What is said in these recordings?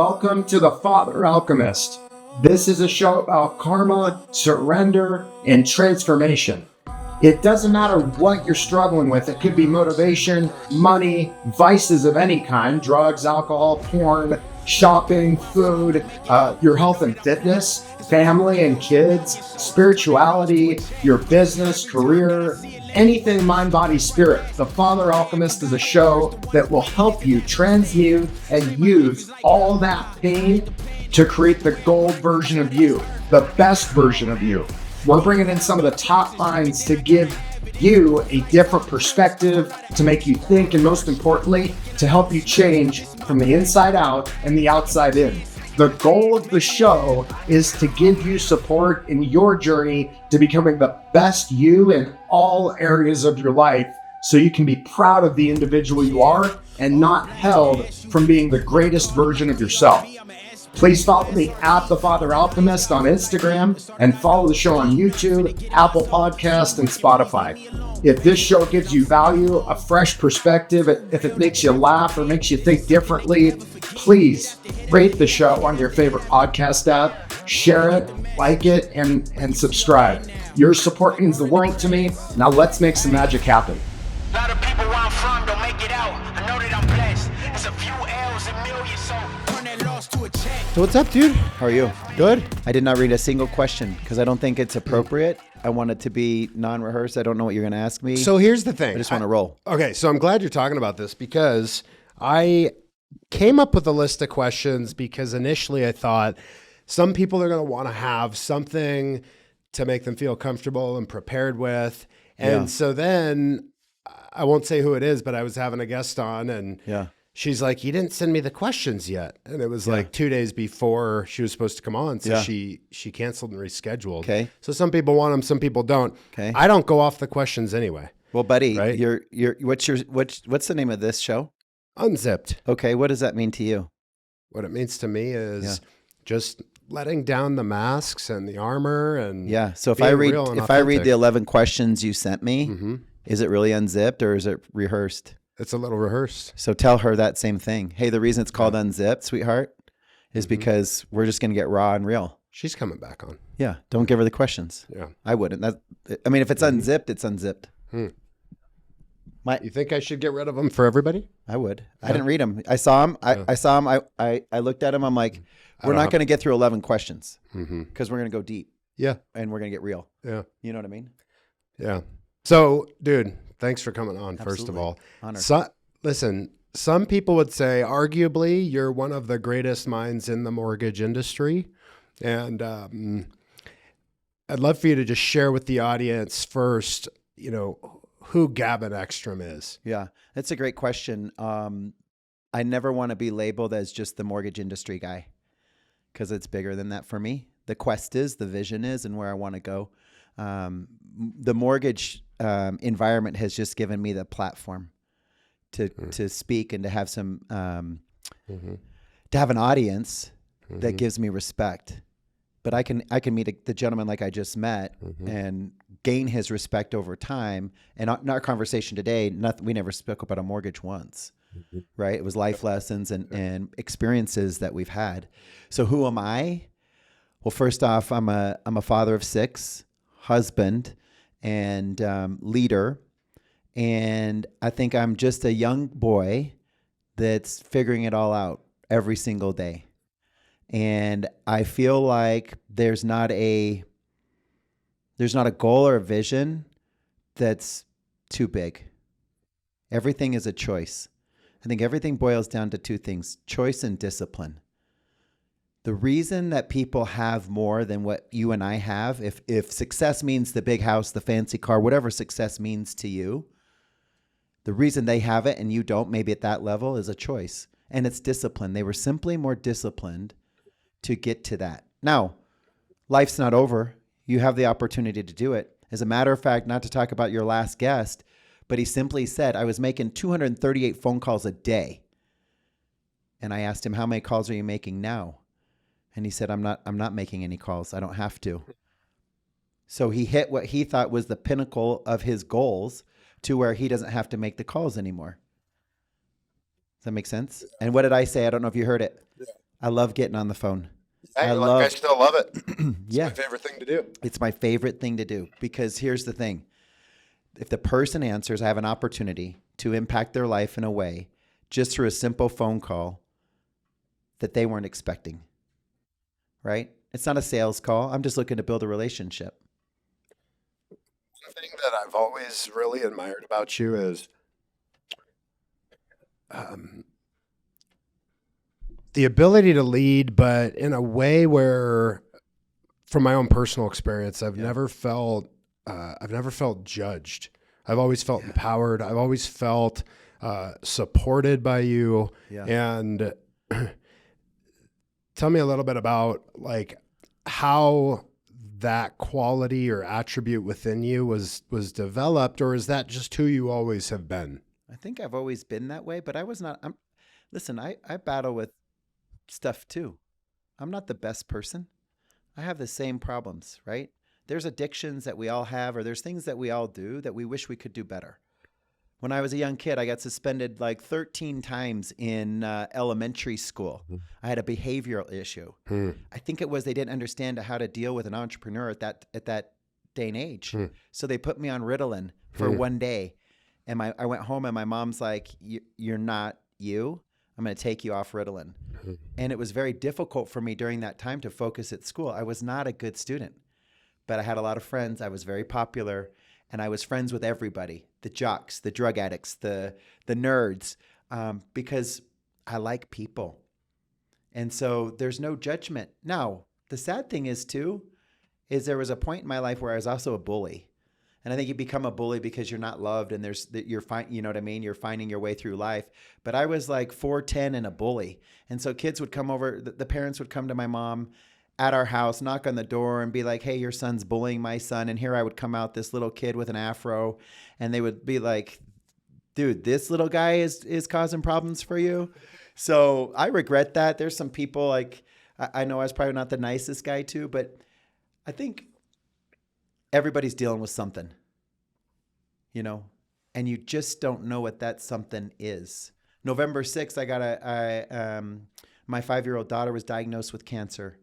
welcome to the Father Alchemist. This is a show about karma, surrender, and transformation. It doesn't matter what you're struggling with. It could be motivation, money, vices of any kind, drugs, alcohol, porn, shopping, food, your health and fitness, family and kids, spirituality, your business, career, anything mind, body, spirit. The Father Alchemist is a show that will help you transmute and use all that pain to create the gold version of you, the best version of you. We're bringing in some of the top minds to give you a different perspective, to make you think, and most importantly, to help you change from the inside out and the outside in. The goal of the show is to give you support in your journey to becoming the best you in all areas of your life, so you can be proud of the individual you are and not held from being the greatest version of yourself. Please follow me at The Father Alchemist on Instagram and follow the show on YouTube, Apple Podcast, and Spotify. If this show gives you value, a fresh perspective, if it makes you laugh or makes you think differently, please rate the show on your favorite podcast app, share it, like it, and subscribe. Your support means the world to me. Now let's make some magic happen. A lot of people where I'm from don't make it out. I know that I'm blessed. It's a few L's and millions, so turn that loss to a check. So what's up, dude? How are you? Good. I did not read a single question because I don't think it's appropriate. I want it to be non-rehearsed. I don't know what you're going to ask me. So here's the thing. I just want to roll. Okay, so I'm glad you're talking about this because I came up with a list of questions because initially I thought some people are going to want to have something to make them feel comfortable and prepared with. And so then I won't say who it is, but I was having a guest on and she's like, you didn't send me the questions yet. And it was like 2 days before she was supposed to come on. So she canceled and rescheduled. Okay. So some people want them, some people don't. Okay. I don't go off the questions anyway. Well, buddy, right? what's the name of this show? Unzipped. Okay. What does that mean to you? What it means to me is just letting down the masks and the armor and So if being I read real and if I read authentic. the 11 questions you sent me, is it really unzipped or is it rehearsed? It's a little rehearsed. So tell her that same thing. Hey, the reason it's called Unzipped, sweetheart, is because we're just going to get raw and real. She's coming back on. Yeah. Don't give her the questions. Yeah. I wouldn't. If it's unzipped, it's unzipped. You think I should get rid of them for everybody? I would. I didn't read them. I saw them. I saw them. I looked at them. I'm like, we're not going to get through 11 questions because we're going to go deep. Yeah. And we're going to get real. Yeah. You know what I mean? Yeah. So, dude, thanks for coming on, first of Absolutely. all. Honor. Listen, some people would say, arguably, you're one of the greatest minds in the mortgage industry. And I'd love for you to just share with the audience first, who Gavin Ekstrom is. Yeah, that's a great question. I never want to be labeled as just the mortgage industry guy because it's bigger than that for me. The quest is, the vision is, and where I want to go. The mortgage environment has just given me the platform to speak and to have some to have an audience that gives me respect. But I can meet the gentleman like I just met and gain his respect over time. And in our conversation today, we never spoke about a mortgage once, right? It was life lessons and experiences that we've had. So who am I? Well, first off, I'm a father of 6, husband, and leader. And I think I'm just a young boy that's figuring it all out every single day. And I feel like there's not a goal or a vision that's too big. Everything is a choice. I think everything boils down to 2 things: choice and discipline. The reason that people have more than what you and I have, if success means the big house, the fancy car, whatever success means to you, the reason they have it and you don't, maybe at that level, is a choice. And it's discipline. They were simply more disciplined to get to that. Now, life's not over. You have the opportunity to do it. As a matter of fact, not to talk about your last guest, but he simply said, I was making 238 phone calls a day. And I asked him, how many calls are you making now? And he said, I'm not making any calls. I don't have to. So he hit what he thought was the pinnacle of his goals to where he doesn't have to make the calls anymore. Does that make sense? And what did I say? I don't know if you heard it. I love getting on the phone. I still love it. It's Yeah. my favorite thing to do. It's my favorite thing to do because here's the thing. If the person answers, I have an opportunity to impact their life in a way just through a simple phone call that they weren't expecting, right? It's not a sales call. I'm just looking to build a relationship. One thing that I've always really admired about you is the ability to lead, but in a way where, from my own personal experience, I've never felt judged. I've always felt empowered. I've always felt supported by you. Yeah. And tell me a little bit about like how that quality or attribute within you was developed, or is that just who you always have been? I think I've always been that way, but I was not. Listen, I battle with stuff too. I'm not the best person. I have the same problems, right? There's addictions that we all have, or there's things that we all do that we wish we could do better. When I was a young kid, I got suspended like 13 times in elementary school. I had a behavioral issue. I think it was they didn't understand how to deal with an entrepreneur at that day and age. So they put me on Ritalin for one day. And I went home and my mom's like, "You're not you. I'm going to take you off Ritalin." And it was very difficult for me during that time to focus at school. I was not a good student, but I had a lot of friends. I was very popular, and I was friends with everybody, the jocks, the drug addicts, the nerds, because I like people. And so there's no judgment. Now, the sad thing is there was a point in my life where I was also a bully. And I think you become a bully because you're not loved and you know what I mean? You're finding your way through life. But I was like 4'10" and a bully. And so kids would come over, the parents would come to my mom at our house, knock on the door and be like, "Hey, your son's bullying my son." And here I would come out, this little kid with an afro, and they would be like, "Dude, this little guy is causing problems for you." So I regret that. There's some people like, I know I was probably not the nicest guy too, but I think everybody's dealing with something, you know, and you just don't know what that something is. November 6th, my 5-year-old daughter was diagnosed with cancer.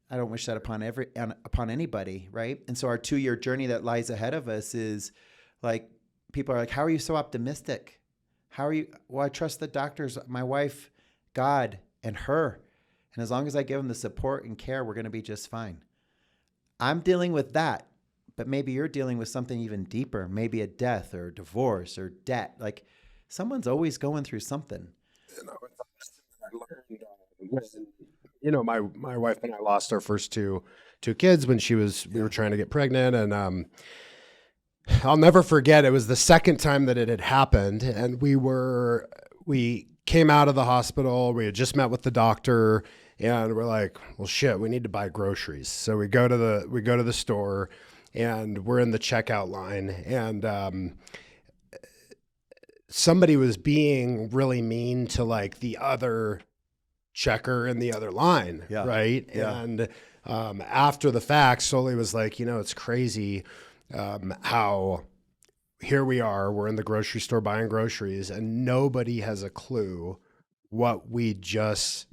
I don't wish that upon anybody, right? And so our 2-year journey that lies ahead of us is like, people are like, "How are you so optimistic? How are you?" Well, I trust the doctors, my wife, God, and her. And as long as I give them the support and care, we're going to be just fine. I'm dealing with that, but maybe you're dealing with something even deeper, maybe a death or divorce or debt. Like someone's always going through something. You know, my wife and I lost our first two kids when we were trying to get pregnant. And I'll never forget, it was the second time that it had happened. And we came out of the hospital. We had just met with the doctor. And we're like, "Well, shit, we need to buy groceries." So we go to the store, and we're in the checkout line, and somebody was being really mean to like the other checker in the other line, right? Yeah. And after the fact, Sully was like, "It's crazy how here we are, we're in the grocery store buying groceries, and nobody has a clue what we just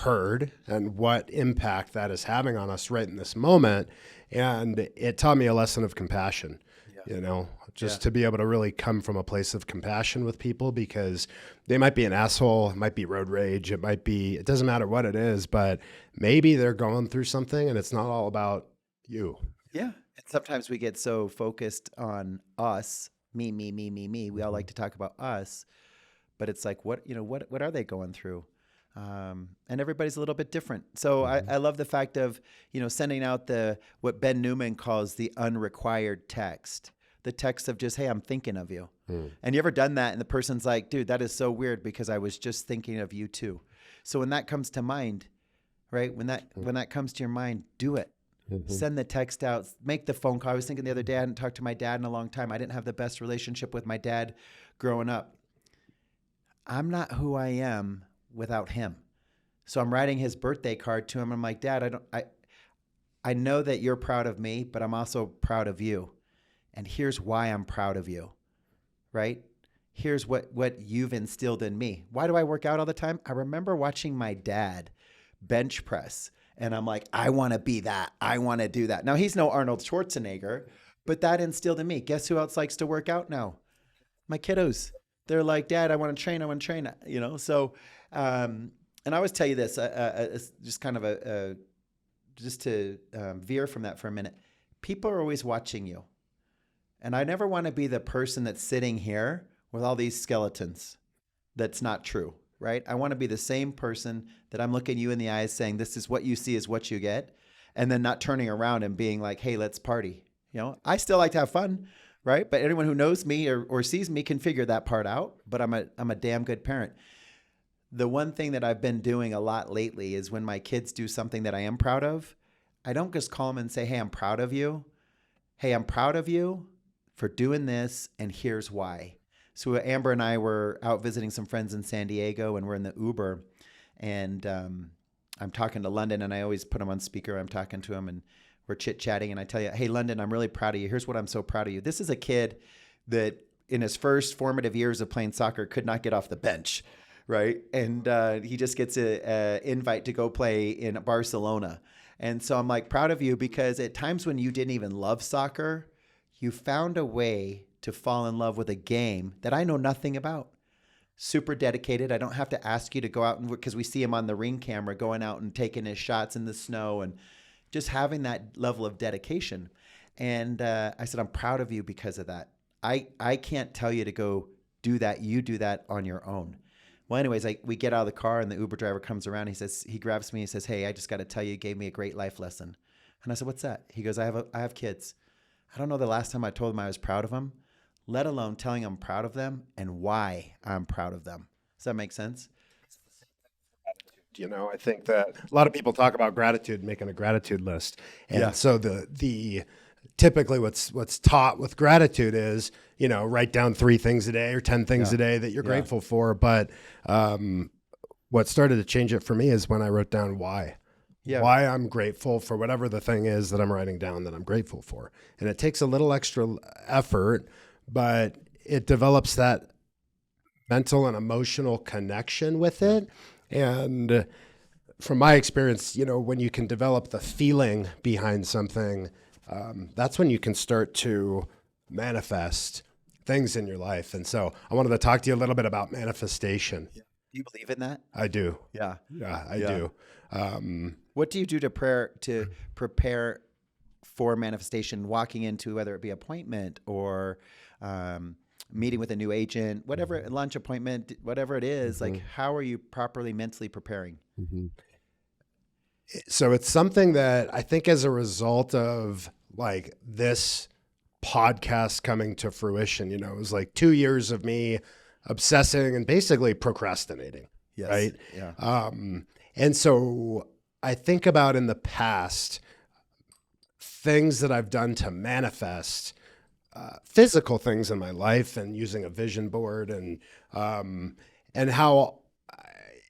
heard and what impact that is having on us right in this moment." And it taught me a lesson of compassion, to be able to really come from a place of compassion with people, because they might be an asshole, it might be road rage, it doesn't matter what it is, but maybe they're going through something and it's not all about you. Yeah. And sometimes we get so focused on us, me. We all like to talk about us, but it's like, what are they going through? And everybody's a little bit different. So I love the fact of, sending out what Ben Newman calls the unrequired text, the text of just, "Hey, I'm thinking of you." And you ever done that? And the person's like, "Dude, that is so weird because I was just thinking of you too." So when that comes to mind, right? When that comes to your mind, do it. Send the text out, make the phone call. I was thinking the other day, I hadn't talked to my dad in a long time. I didn't have the best relationship with my dad growing up. I'm not who I am without him. So I'm writing his birthday card to him. I'm like, "Dad, I know that you're proud of me, but I'm also proud of you. And here's why I'm proud of you." Right? here's what you've instilled in me. Why do I work out all the time? I remember watching my dad bench press, and I'm like, I want to be that. I want to do that. Now, he's no Arnold Schwarzenegger, but that instilled in me. Guess who else likes to work out now? My kiddos. They're like, Dad, I want to train. I want to train. You know, so, and I always tell you this, just kind of just to veer from that for a minute. People are always watching you. And I never want to be the person that's sitting here with all these skeletons. That's not true, right? I want to be the same person that I'm looking you in the eyes saying, this is what you see is what you get. And then not turning around and being like, hey, let's party. You know, I still like to have fun, right? But anyone who knows me or sees me can figure that part out. But I'm a damn good parent. The one thing that I've been doing a lot lately is when my kids do something that I am proud of, I don't just call them and say, hey, I'm proud of you. Hey, I'm proud of you for doing this, and here's why. So Amber and I were out visiting some friends in San Diego, and we're in the Uber, and I'm talking to London, and I always put him on speaker. I'm talking to him, and we're chit-chatting, and I tell you, hey, London, I'm really proud of you. Here's what I'm so proud of you. This is a kid that in his first formative years of playing soccer could not get off the bench, right? And he just gets an invite to go play in Barcelona. And so I'm like, proud of you, because at times when you didn't even love soccer, you found a way to fall in love with a game that I know nothing about. Super dedicated. I don't have to ask you to go out, and because we see him on the ring camera going out and taking his shots in the snow and just having that level of dedication. And I said, I'm proud of you because of that. I can't tell you to go do that. You do that on your own. Well, anyways, we get out of the car, and the Uber driver comes around. He grabs me and says, hey, I just got to tell you gave me a great life lesson. And I said, what's that? He goes, I have kids. I don't know the last time I told them I was proud of them, let alone telling them I'm proud of them and why I'm proud of them. Does that make sense? You know, I think that a lot of people talk about gratitude, making a gratitude list. And so the typically what's taught with gratitude is, you know, write down 3 things a day or 10 things a day that you're grateful for. But what started to change it for me is when I wrote down why. Yeah. Why I'm grateful for whatever the thing is that I'm writing down that I'm grateful for. And it takes a little extra effort, but it develops that mental and emotional connection with it. And from my experience, you know, when you can develop the feeling behind something, that's when you can start to manifest things in your life. And so I wanted to talk to you a little bit about manifestation. Yeah. Do you believe in that? I do. Yeah. Yeah, I do. What do you do to prepare for manifestation, walking into whether it be appointment or meeting with a new agent, whatever, lunch appointment, whatever it is, like how are you properly mentally preparing? So it's something that I think as a result of like this podcast coming to fruition, you know, it was like 2 years of me obsessing and basically procrastinating. Yes. Right. Yeah. And so I think about in the past things that I've done to manifest physical things in my life and using a vision board and how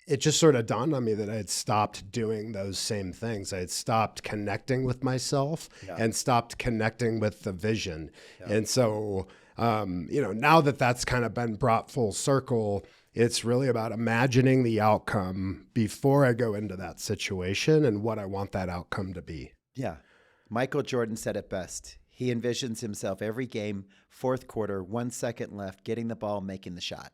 it just sort of dawned on me that I had stopped doing those same things. I had stopped connecting with myself and stopped connecting with the vision. Yeah. And so, you know, now that that's kind of been brought full circle, it's really about imagining the outcome before I go into that situation and what I want that outcome to be. Yeah. Michael Jordan said it best. He envisions himself every game, fourth quarter, 1 second left, getting the ball, making the shot.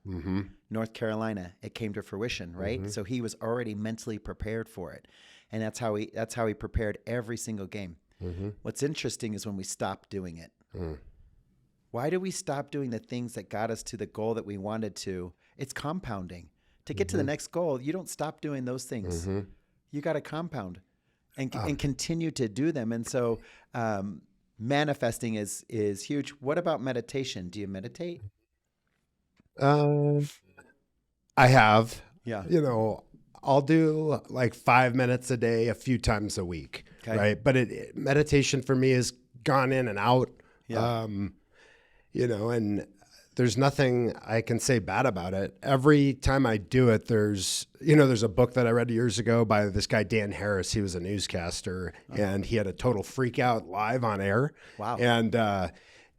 North Carolina, it came to fruition, right? So he was already mentally prepared for it. And that's how he prepared every single game. What's interesting is when we stop doing it. Why do we stop doing the things that got us to the goal that we wanted to? It's compounding. To get to the next goal, you don't stop doing those things. You got to compound and continue to do them. And so manifesting is huge. What about meditation? Do you meditate? I have. Yeah. You know, I'll do like 5 minutes a day, a few times a week. Okay. Right. But meditation for me has gone in and out. Yeah. You know, and there's nothing I can say bad about it. Every time I do it, there's a book that I read years ago by this guy, Dan Harris. He was a newscaster and he had a total freak out live on air. Wow. And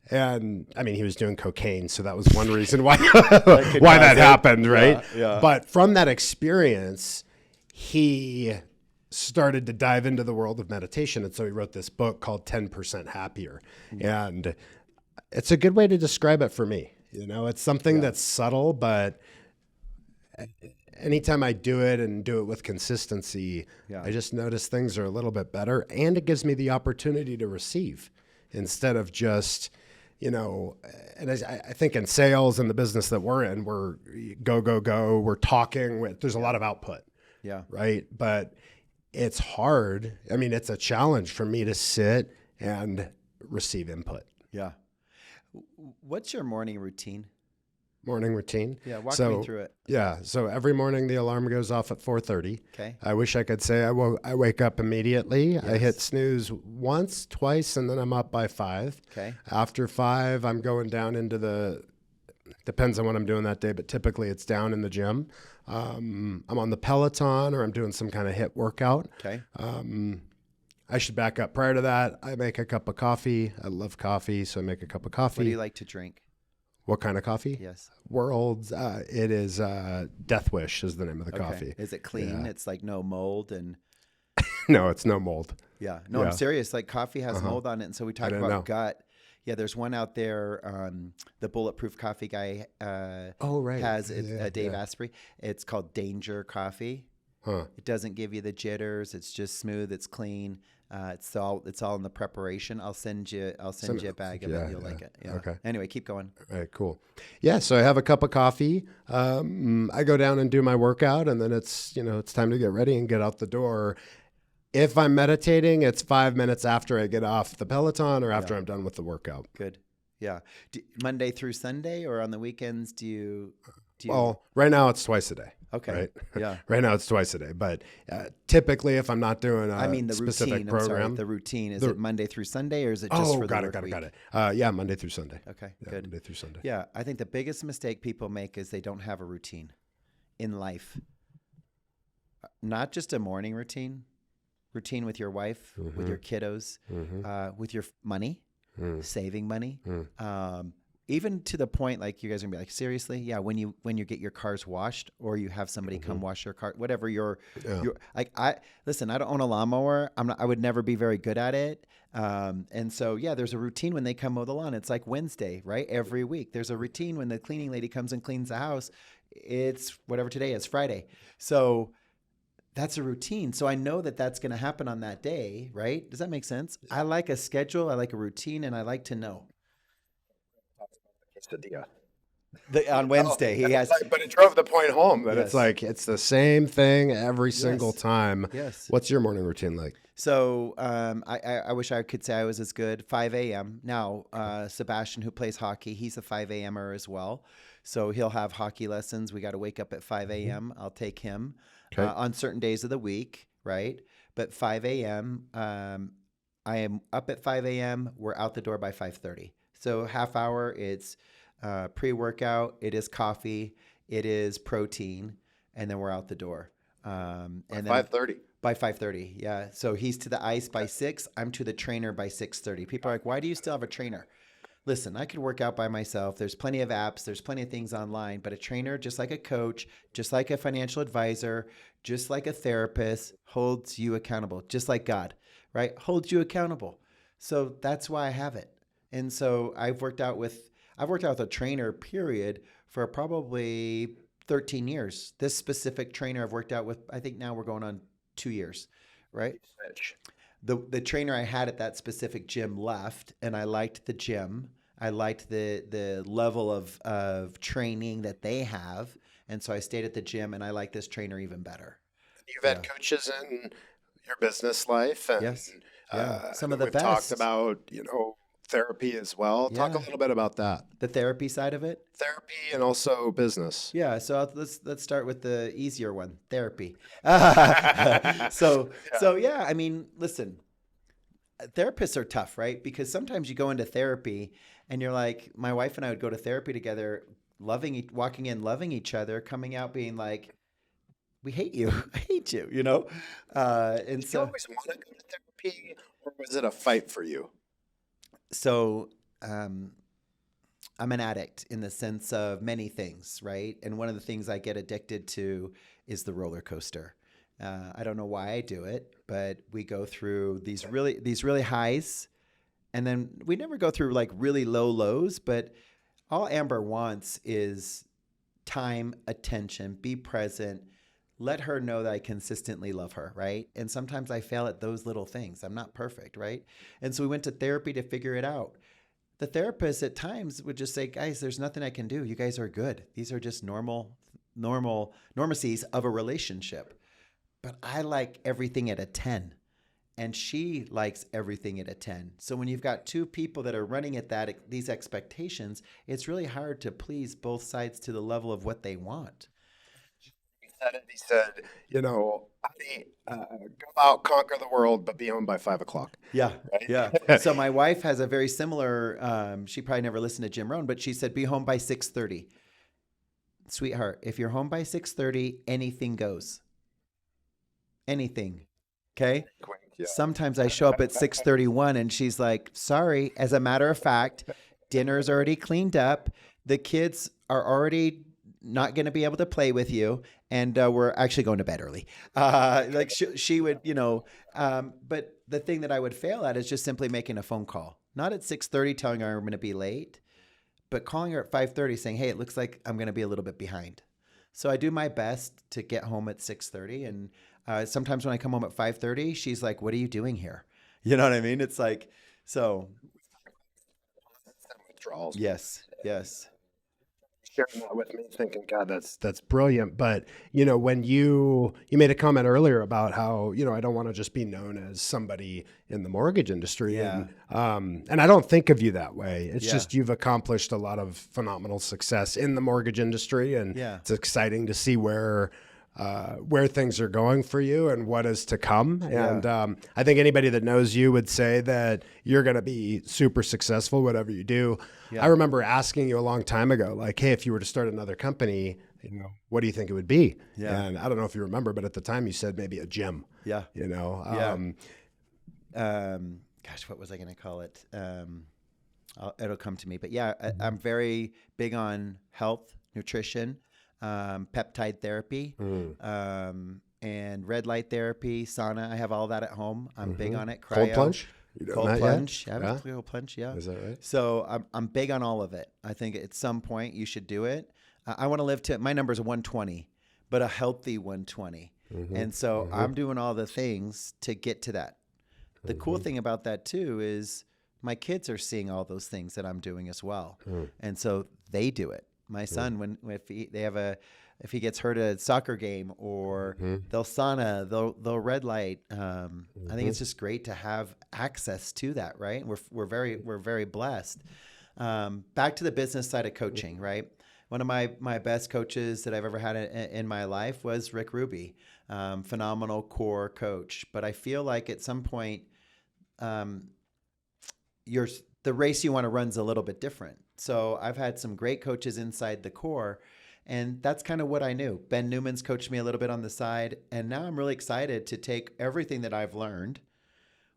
And I mean, he was doing cocaine, so that was one reason why that happened, right? Yeah. But from that experience, he started to dive into the world of meditation. And so he wrote this book called 10% Happier. And it's a good way to describe it for me. It's something that's subtle, but anytime I do it and do it with consistency, I just notice things are a little bit better. And it gives me the opportunity to receive instead of just, and I think in sales and the business that we're in, we're go, go, go, we're talking, there's a lot of output. Yeah. Right. But it's hard. I mean, it's a challenge for me to sit and receive input. Yeah. What's your morning routine? Morning routine. Yeah, walk me through it. Yeah, so every morning the alarm goes off at 4:30. Okay. I wish I could say I wake up immediately. Yes. I hit snooze once, twice, and then I'm up by 5. Okay. After 5, I'm going down into depends on what I'm doing that day, but typically it's down in the gym. I'm on the Peloton or I'm doing some kind of HIIT workout. Okay. I should back up. Prior to that, I make a cup of coffee. I love coffee, so I make a cup of coffee. What do you like to drink? What kind of coffee? Yes. World's. It is Death Wish is the name of the coffee. Is it clean? Yeah. It's like no mold and. No, it's no mold. Yeah. No, I'm serious. Like coffee has mold on it, and so we talk about gut. Yeah, there's one out there. The Bulletproof Coffee guy. Has Dave Asprey. It's called Danger Coffee. Huh. It doesn't give you the jitters. It's just smooth. It's clean. It's all in the preparation. I'll send you a bag of it. You'll like it. Yeah. Okay. Anyway, keep going. All right, cool. Yeah, so I have a cup of coffee. I go down and do my workout, and then it's time to get ready and get out the door. If I'm meditating, it's 5 minutes after I get off the Peloton or after I'm done with the workout. Good. Yeah. Monday through Sunday or on the weekends, do you? Well, right now it's twice a day. Okay. Right? Yeah. Right now it's twice a day. But typically if I'm not doing the specific routine, program. the routine, is it Monday through Sunday or is it just for the work week? Got it. Yeah, Monday through Sunday. Okay, yeah, good. Monday through Sunday. Yeah, I think the biggest mistake people make is they don't have a routine in life. Not just a morning routine with your wife, with your kiddos, with your money, saving money. Even to the point, like you guys are gonna be like, seriously? Yeah. When you get your cars washed or you have somebody come wash your car, whatever your like, I don't own a lawnmower. I would never be very good at it. And so, yeah, there's a routine when they come mow the lawn. It's like Wednesday, right? Every week there's a routine when the cleaning lady comes and cleans the house. It's whatever today is, Friday. So that's a routine. So I know that that's going to happen on that day, right? Does that make sense? I like a schedule. I like a routine and I like to know. On Wednesday, he has. But it drove the point home that it's like it's the same thing every single time. Yes. What's your morning routine like? So I wish I could say I was as good. 5 a.m. Now, Sebastian, who plays hockey, he's a 5 a.m.er as well. So he'll have hockey lessons. We got to wake up at 5 a.m. I'll take him on certain days of the week, right? But 5 a.m., I am up at 5 a.m. We're out the door by 5:30. So half hour, it's pre-workout, it is coffee, it is protein, and then we're out the door. And then 5:30. By 5:30, yeah. So he's to the ice by 6. I'm to the trainer by 6:30. People are like, why do you still have a trainer? Listen, I could work out by myself. There's plenty of apps. There's plenty of things online. But a trainer, just like a coach, just like a financial advisor, just like a therapist, holds you accountable. Just like God, right? Holds you accountable. So that's why I have it. And so I've worked out with a trainer, period, for probably 13 years. This specific trainer I've worked out with, I think now we're going on 2 years, right? The trainer I had at that specific gym left, and I liked the gym. I liked the level of training that they have. And so I stayed at the gym, and I like this trainer even better. You've had coaches in your business life. And, yes. Some of the we've best. Talked about, therapy as well. Talk a little bit about that. The therapy side of it? Therapy and also business. Yeah, so let's start with the easier one, therapy. So yeah, I mean, listen, therapists are tough, right? Because sometimes you go into therapy and you're like, my wife and I would go to therapy together, walking in, loving each other, coming out being like, we hate you. I hate you, And Did you always want to go to therapy, or was it a fight for you? So I'm an addict in the sense of many things, right? And one of the things I get addicted to is the roller coaster. I don't know why I do it, but we go through these really highs, and then we never go through like really low lows. But all Amber wants is time, attention, be present, let her know that I consistently love her, right? And sometimes I fail at those little things. I'm not perfect, right? And so we went to therapy to figure it out. The therapist at times would just say, guys, there's nothing I can do. You guys are good. These are just normacies of a relationship. But I like everything at a 10. And she likes everything at a 10. So when you've got two people that are running at these expectations, it's really hard to please both sides to the level of what they want. He said, honey, go out, conquer the world, but be home by 5 o'clock. Yeah. Right? Yeah. So my wife has a very similar, she probably never listened to Jim Rohn, but she said, be home by 6:30. Sweetheart, if you're home by 6:30, anything goes. Anything. Okay. Yeah. Sometimes I show up at 6:31 and she's like, sorry. As a matter of fact, dinner's already cleaned up. The kids are already not going to be able to play with you. And we're actually going to bed early. Like she would, but the thing that I would fail at is just simply making a phone call. Not at 6:30 telling her I'm going to be late, but calling her at 5:30 saying, hey, it looks like I'm going to be a little bit behind. So I do my best to get home at 6:30. And sometimes when I come home at 5:30, she's like, what are you doing here? You know what I mean? It's like, so. Withdrawals. Yes. Sharing that with me, thinking, God, that's brilliant. But when you made a comment earlier about how I don't want to just be known as somebody in the mortgage industry, Yeah. and I don't think of you that way. It's just you've accomplished a lot of phenomenal success in the mortgage industry, and it's exciting to see where things are going for you and what is to come. And I think anybody that knows you would say that you're going to be super successful, whatever you do. Yeah. I remember asking you a long time ago, like, hey, if you were to start another company, what do you think it would be? Yeah. And I don't know if you remember, but at the time you said maybe a gym. Yeah. Gosh, what was I going to call it? It'll come to me. But I'm very big on health, nutrition, peptide therapy, and red light therapy, sauna. I have all that at home. I'm big on it. Cryo. Cold plunge? Cold plunge. Cold plunge. Yeah. Is that right? So I'm big on all of it. I think at some point you should do it. I want to live to, my number's 120, but a healthy 120. And so I'm doing all the things to get to that. The cool thing about that too is my kids are seeing all those things that I'm doing as well. And so they do it. My son, if he gets hurt at a soccer game or they'll sauna, they'll red light. I think it's just great to have access to that, right? We're very blessed. Back to the business side of coaching, right? One of my best coaches that I've ever had in my life was Rick Ruby, phenomenal core coach. But I feel like at some point, the race you want to run is a little bit different. So I've had some great coaches inside the core, and that's kind of what I knew. Ben Newman's coached me a little bit on the side, and now I'm really excited to take everything that I've learned.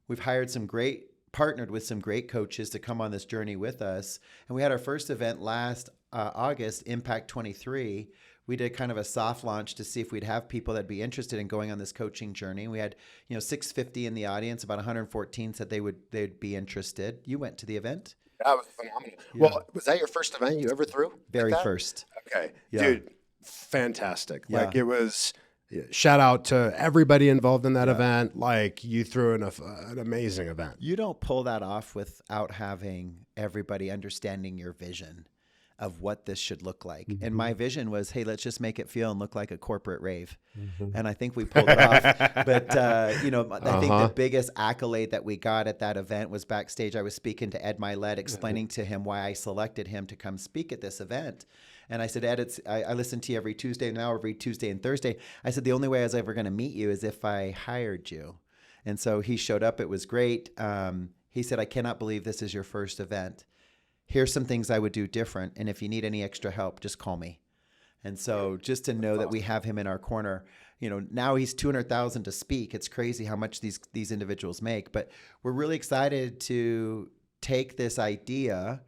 We've partnered with some great coaches to come on this journey with us. And we had our first event last August, Impact 23. We did kind of a soft launch to see if we'd have people that'd be interested in going on this coaching journey. We had, 650 in the audience, about 114 said they'd be interested. You went to the event? That was phenomenal. Yeah. Well, was that your first event you ever threw? Very first. Okay. Yeah. Dude, fantastic. Yeah. Like it was, shout out to everybody involved in that event. Like you threw an amazing event. You don't pull that off without having everybody understanding your vision of what this should look like. And my vision was, hey, let's just make it feel and look like a corporate rave. And I think we pulled it off. But, I think the biggest accolade that we got at that event was backstage. I was speaking to Ed Milet, explaining to him why I selected him to come speak at this event. And I said, Ed, I listen to you every Tuesday now, every Tuesday and Thursday. I said, the only way I was ever going to meet you is if I hired you. And so he showed up. It was great. He said, I cannot believe this is your first event. Here's some things I would do different. And if you need any extra help, just call me. And so just to know that we have him in our corner, now he's $200,000 to speak. It's crazy how much these individuals make, but we're really excited to take this idea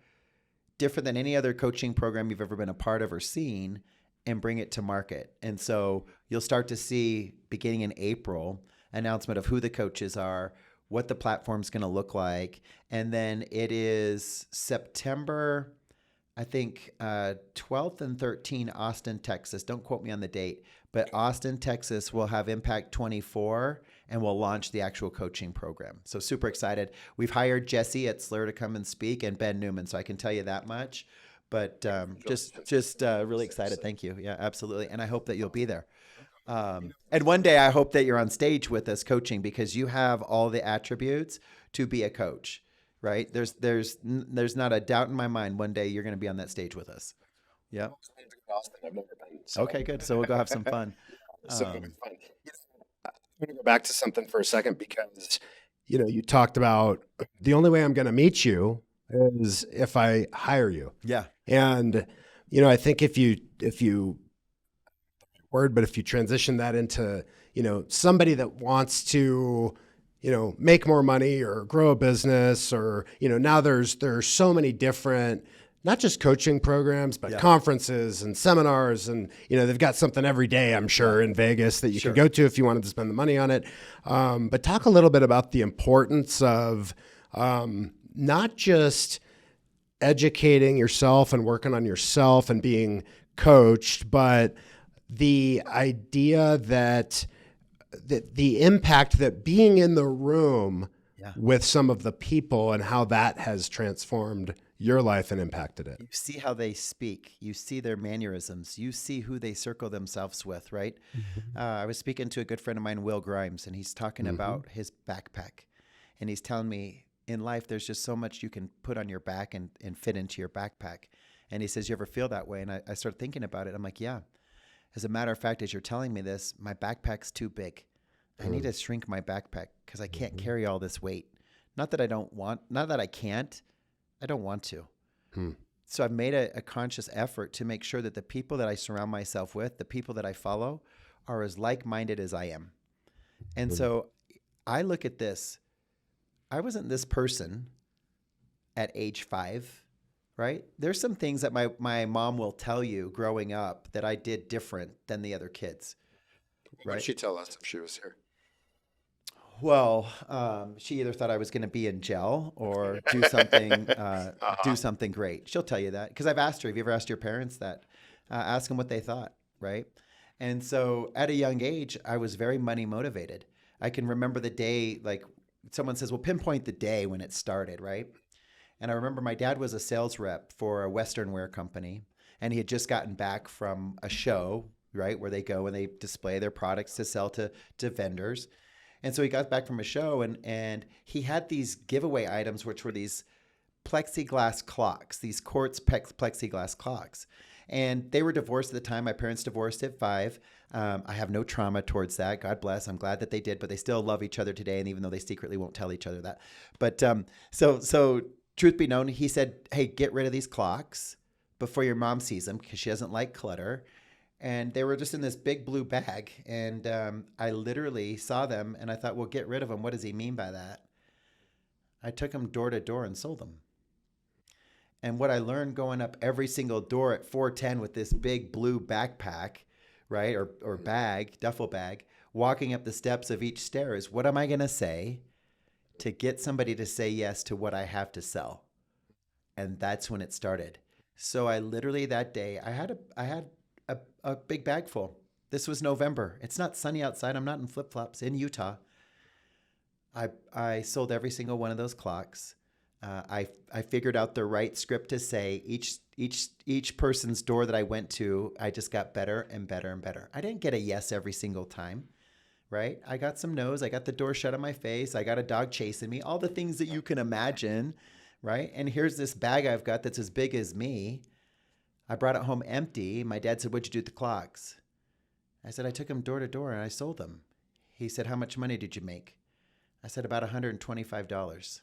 different than any other coaching program you've ever been a part of or seen, and bring it to market. And so you'll start to see, beginning in April, announcement of who the coaches are, what the platform's going to look like. And then it is September, I think, 12th and 13th, Austin, Texas. Don't quote me on the date, but Austin, Texas will have Impact 24 and we'll launch the actual coaching program. So super excited. We've hired Jesse Etzler to come and speak and Ben Newman. So I can tell you that much. But just really excited. Thank you. Yeah, absolutely. And I hope that you'll be there. And one day I hope that you're on stage with us coaching, because you have all the attributes to be a coach, right? There's not a doubt in my mind one day you're going to be on that stage with us. Yeah. I've never been. So. Okay, good. So we'll go have some fun. So fun. I'm going to go back to something for a second, because, you talked about the only way I'm going to meet you is if I hire you. Yeah. And, I think if you transition that into, somebody that wants to, make more money or grow a business, or, now there's so many different, not just coaching programs, but conferences and seminars. And, they've got something every day, I'm sure, in Vegas that you could go to if you wanted to spend the money on it. But talk a little bit about the importance of not just educating yourself and working on yourself and being coached, but the idea that the impact that being in the room with some of the people and how that has transformed your life and impacted it. You see how they speak. You see their mannerisms. You see who they circle themselves with, right? Mm-hmm. I was speaking to a good friend of mine, Will Grimes, and he's talking about his backpack. And he's telling me, in life, there's just so much you can put on your back and fit into your backpack. And he says, you ever feel that way? And I started thinking about it. I'm like, yeah. As a matter of fact, as you're telling me this, my backpack's too big. I need to shrink my backpack because I can't carry all this weight. Not that I can't. I don't want to. So I've made a conscious effort to make sure that the people that I surround myself with, the people that I follow, are as like-minded as I am. And so I look at this. I wasn't this person at age 5, right? There's some things that my mom will tell you growing up that I did different than the other kids. Right? What did she tell us if she was here? Well, she either thought I was going to be in jail or do something do something great. She'll tell you that, because I've asked her, have you ever asked your parents that? Ask them what they thought, right? And so at a young age, I was very money motivated. I can remember the day, like someone says, well, pinpoint the day when it started, right? And I remember my dad was a sales rep for a Western wear company, and he had just gotten back from a show, right, where they go and they display their products to sell to vendors. And so he got back from a show, and he had these giveaway items, which were these plexiglass clocks, these quartz plexiglass clocks. And they were divorced at the time. My parents divorced at 5. I have no trauma towards that. God bless. I'm glad that they did, but they still love each other today. And even though they secretly won't tell each other that. But so truth be known, he said, hey, get rid of these clocks before your mom sees them, because she doesn't like clutter. And they were just in this big blue bag. And I literally saw them and I thought, well, get rid of them. What does he mean by that? I took them door to door and sold them. And what I learned going up every single door at 410 with this big blue backpack, right, or bag, duffel bag, walking up the steps of each stair is, what am I going to say to get somebody to say yes to what I have to sell? And that's when it started. So I literally that day, I had a big bag full. This was November. It's not sunny outside. I'm not in flip-flops in Utah. I sold every single one of those clocks. I figured out the right script to say. Each person's door that I went to, I just got better and better and better. I didn't get a yes every single time, right? I got some no's. I got the door shut on my face. I got a dog chasing me. All the things that you can imagine, right? And here's this bag I've got that's as big as me. I brought it home empty. My dad said, what'd you do with the clocks? I said, I took them door to door and I sold them. He said, how much money did you make? I said, about $125.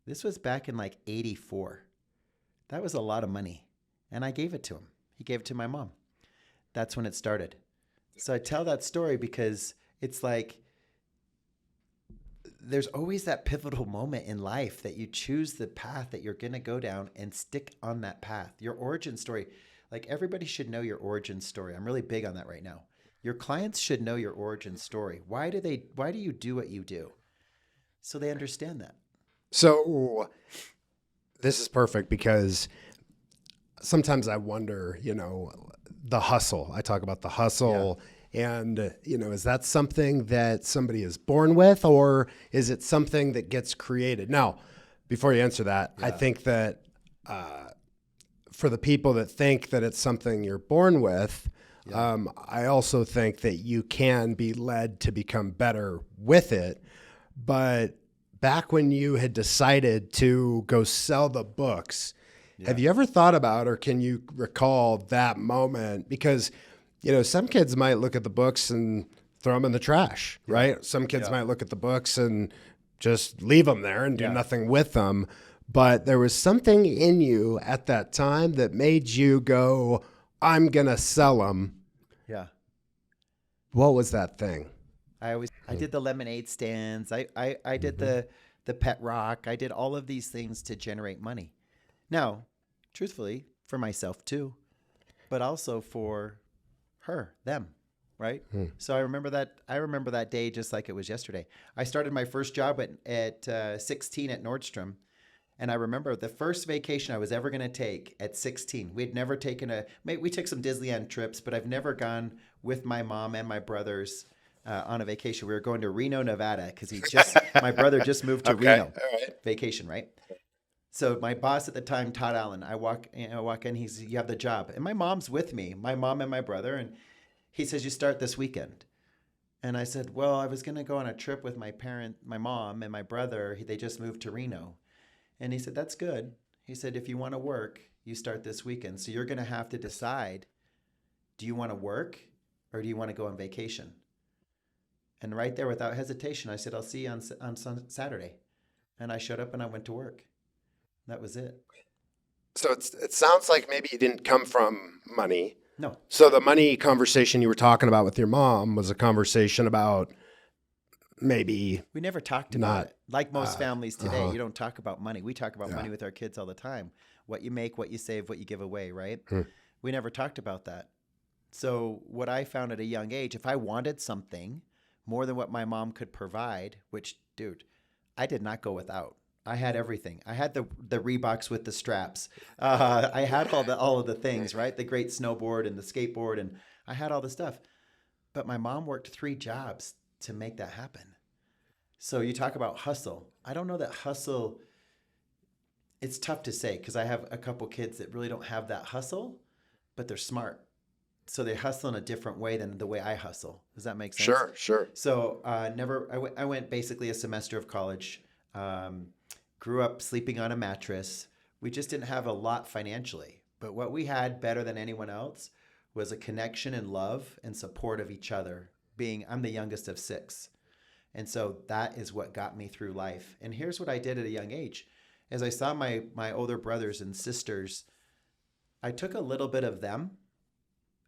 This was back in like 84. That was a lot of money. And I gave it to him. He gave it to my mom. That's when it started. So I tell that story because it's like there's always that pivotal moment in life that you choose the path that you're going to go down and stick on that path. Your origin story, like everybody should know your origin story. I'm really big on that right now. Your clients should know your origin story. Why do you do what you do? So they understand that. So this is perfect because sometimes I wonder, the hustle. I talk about the hustle. Yeah. And, is that something that somebody is born with, or is it something that gets created? Now, before you answer that, I think that for the people that think that it's something you're born with, I also think that you can be led to become better with it. But back when you had decided to go sell the books, have you ever thought about, or can you recall that moment? Because, some kids might look at the books and throw them in the trash, right? Some kids might look at the books and just leave them there and do nothing with them. But there was something in you at that time that made you go, I'm going to sell them. Yeah. What was that thing? I did the lemonade stands. I did the pet rock. I did all of these things to generate money. Now, truthfully, for myself too, but also for them, right? So I remember that day just like it was yesterday. I started my first job at 16 at Nordstrom. And I remember the first vacation I was ever going to take at 16. We had never taken we took some Disneyland trips, but I've never gone with my mom and my brothers on a vacation. We were going to Reno, Nevada, because my brother just moved to Reno. Vacation, right? So my boss at the time, Todd Allen, I walk in, he says, you have the job. And my mom's with me, my mom and my brother. And he says, you start this weekend. And I said, well, I was going to go on a trip with my mom and my brother. They just moved to Reno. And he said, that's good. He said, if you want to work, you start this weekend. So you're going to have to decide, do you want to work or do you want to go on vacation? And right there, without hesitation, I said, I'll see you on Saturday. And I showed up and I went to work. That was it. So it sounds like maybe you didn't come from money. No. So the money conversation you were talking about with your mom was a conversation about maybe we never talked about it. Like most families today, you don't talk about money. We talk about money with our kids all the time. What you make, what you save, what you give away, right? We never talked about that. So what I found at a young age, if I wanted something more than what my mom could provide, which, dude, I did not go without. I had everything. I had the Reeboks with the straps. I had all of the things, right? The great snowboard and the skateboard, and I had all the stuff. But my mom worked 3 jobs to make that happen. So you talk about hustle. I don't know that hustle, it's tough to say because I have a couple kids that really don't have that hustle, but they're smart. So they hustle in a different way than the way I hustle. Does that make sense? Sure. So I went basically a semester of college, grew up sleeping on a mattress. We just didn't have a lot financially. But what we had better than anyone else was a connection and love and support of each other. I'm the youngest of 6. And so that is what got me through life. And here's what I did at a young age. As I saw my older brothers and sisters, I took a little bit of them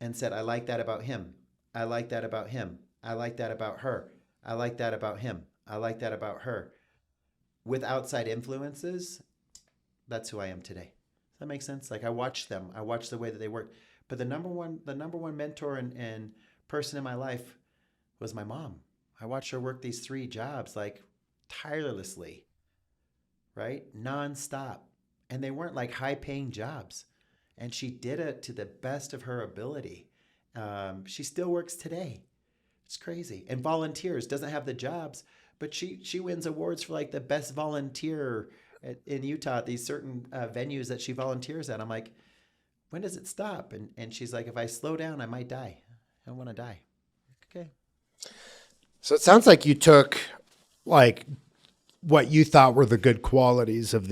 and said, I like that about him. I like that about him. I like that about her. I like that about him. I like that about her. With outside influences, that's who I am today. Does that make sense? Like I watched them. I watched the way that they worked. But the number one mentor and person in my life was my mom. I watched her work these 3 jobs like tirelessly, right? Nonstop. And they weren't like high-paying jobs. And she did it to the best of her ability. She still works today. It's crazy. And volunteers, doesn't have the jobs, but she wins awards for like the best volunteer in Utah at these certain venues that she volunteers at. I'm like, when does it stop? And she's like, if I slow down, I might die. I don't want to die. Okay. So it sounds like you took like what you thought were the good qualities of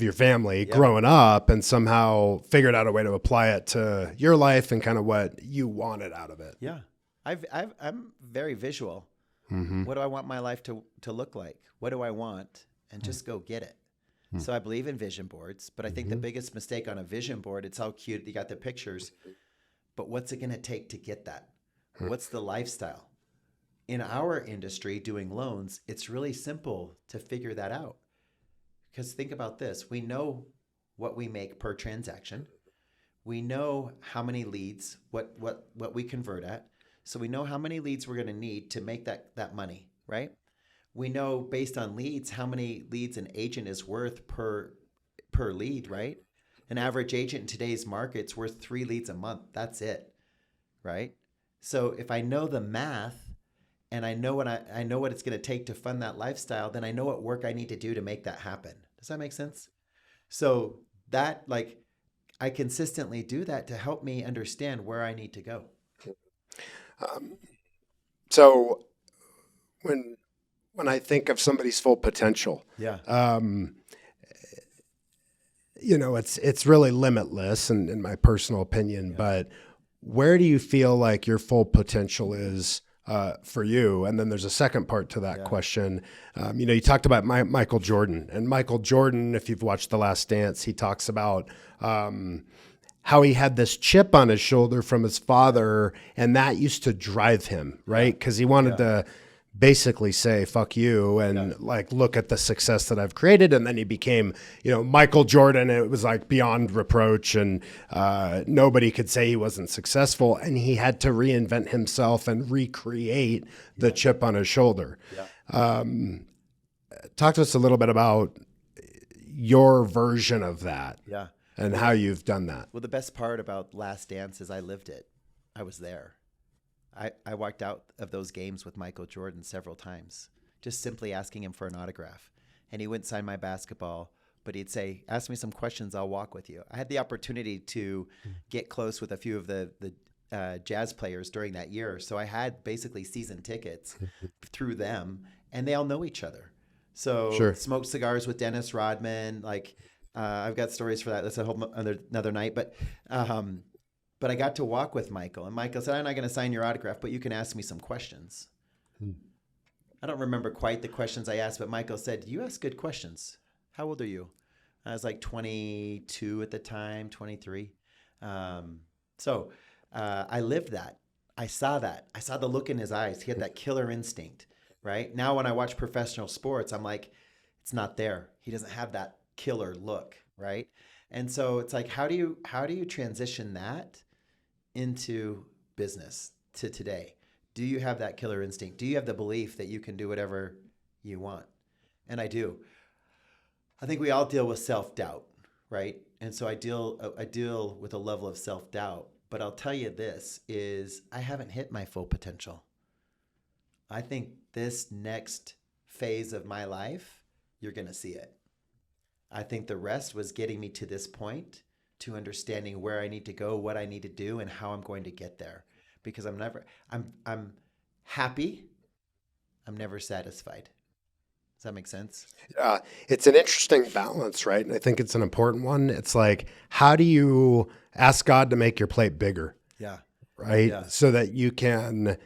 your family growing up and somehow figured out a way to apply it to your life and kind of what you wanted out of it. Yeah. I'm very visual. Mm-hmm. What do I want my life to look like? What do I want? And just go get it. Mm-hmm. So I believe in vision boards, but I think the biggest mistake on a vision board, it's how cute. You got the pictures, but what's it going to take to get that? What's the lifestyle? in our industry doing loans, it's really simple to figure that out. Because think about this. We know what we make per transaction. We know how many leads, what we convert at. So we know how many leads we're going to need to make that money, right? We know based on leads how many leads an agent is worth per lead, right? An average agent in today's market's worth 3 leads a month. That's it, right? So if I know the math and I know what it's going to take to fund that lifestyle, then I know what work I need to do to make that happen. Does that make sense? So that, like, I consistently do that to help me understand where I need to go. So when I think of somebody's full potential, it's really limitless in my personal opinion, but where do you feel like your full potential is for you? And then there's a second part to that question. You talked about Michael Jordan, and Michael Jordan, if you've watched The Last Dance, he talks about how he had this chip on his shoulder from his father, and that used to drive him, right? Because he wanted to basically say, fuck you, and like, look at the success that I've created. And then he became, Michael Jordan. It was like beyond reproach, and nobody could say he wasn't successful. And he had to reinvent himself and recreate the chip on his shoulder. Talk to us a little bit about your version of that. And how you've done that. Well, the best part about Last Dance is I lived it. I was there. I walked out of those games with Michael Jordan several times, just simply asking him for an autograph. And he wouldn't sign my basketball, but he'd say, ask me some questions, I'll walk with you. I had the opportunity to get close with a few of the jazz players during that year. So I had basically season tickets through them, and they all know each other. So smoked cigars with Dennis Rodman, like, I've got stories for that. That's a whole another night. But I got to walk with Michael. And Michael said, I'm not going to sign your autograph, but you can ask me some questions. I don't remember quite the questions I asked, but Michael said, you ask good questions. How old are you? I was like 22 at the time, 23. So I lived that. I saw that. I saw the look in his eyes. He had that killer instinct, right? Now when I watch professional sports, I'm like, it's not there. He doesn't have that killer look, right? And so it's like, how do you transition that into business to today? Do you have that killer instinct? Do you have the belief that you can do whatever you want? And I do. I think we all deal with self-doubt, right? And so I deal with a level of self-doubt, but I'll tell you this is I haven't hit my full potential. I think this next phase of my life, you're going to see it. I think the rest was getting me to this point, to understanding where I need to go, what I need to do, and how I'm going to get there. Because I'm happy. I'm never satisfied. Does that make sense? It's an interesting balance, right? And I think it's an important one. It's like, how do you ask God to make your plate bigger? Right? So that you can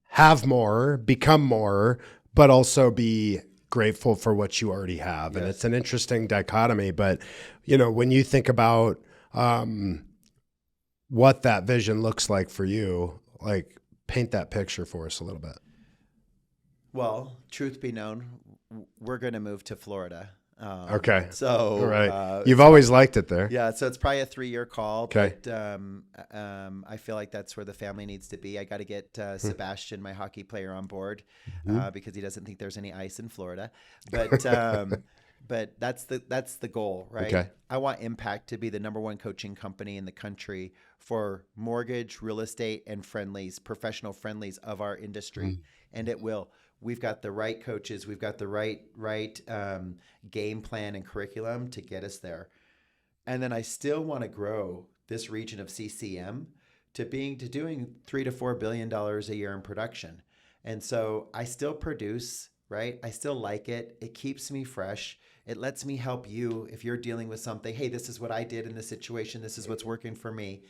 have more, become more, but also be grateful for what you already have. And it's an interesting dichotomy, but when you think about what that vision looks like for you, like, paint that picture for us a little bit. Well, truth be known, we're going to move to Florida. Okay. So, right. You've always liked it there. Yeah. So it's probably a 3-year call. Okay. But I feel like that's where the family needs to be. I got to get Sebastian, my hockey player, on board because he doesn't think there's any ice in Florida. But but that's the goal, right? Okay. I want Impact to be the #1 coaching company in the country for mortgage, real estate, and friendlies, professional friendlies of our industry, and it will. We've got the right coaches. We've got the right game plan and curriculum to get us there. And then I still want to grow this region of CCM to doing $3 to $4 billion a year in production. And so I still produce, right? I still like it. It keeps me fresh. It lets me help you if you're dealing with something. Hey, this is what I did in this situation. This is what's working for me.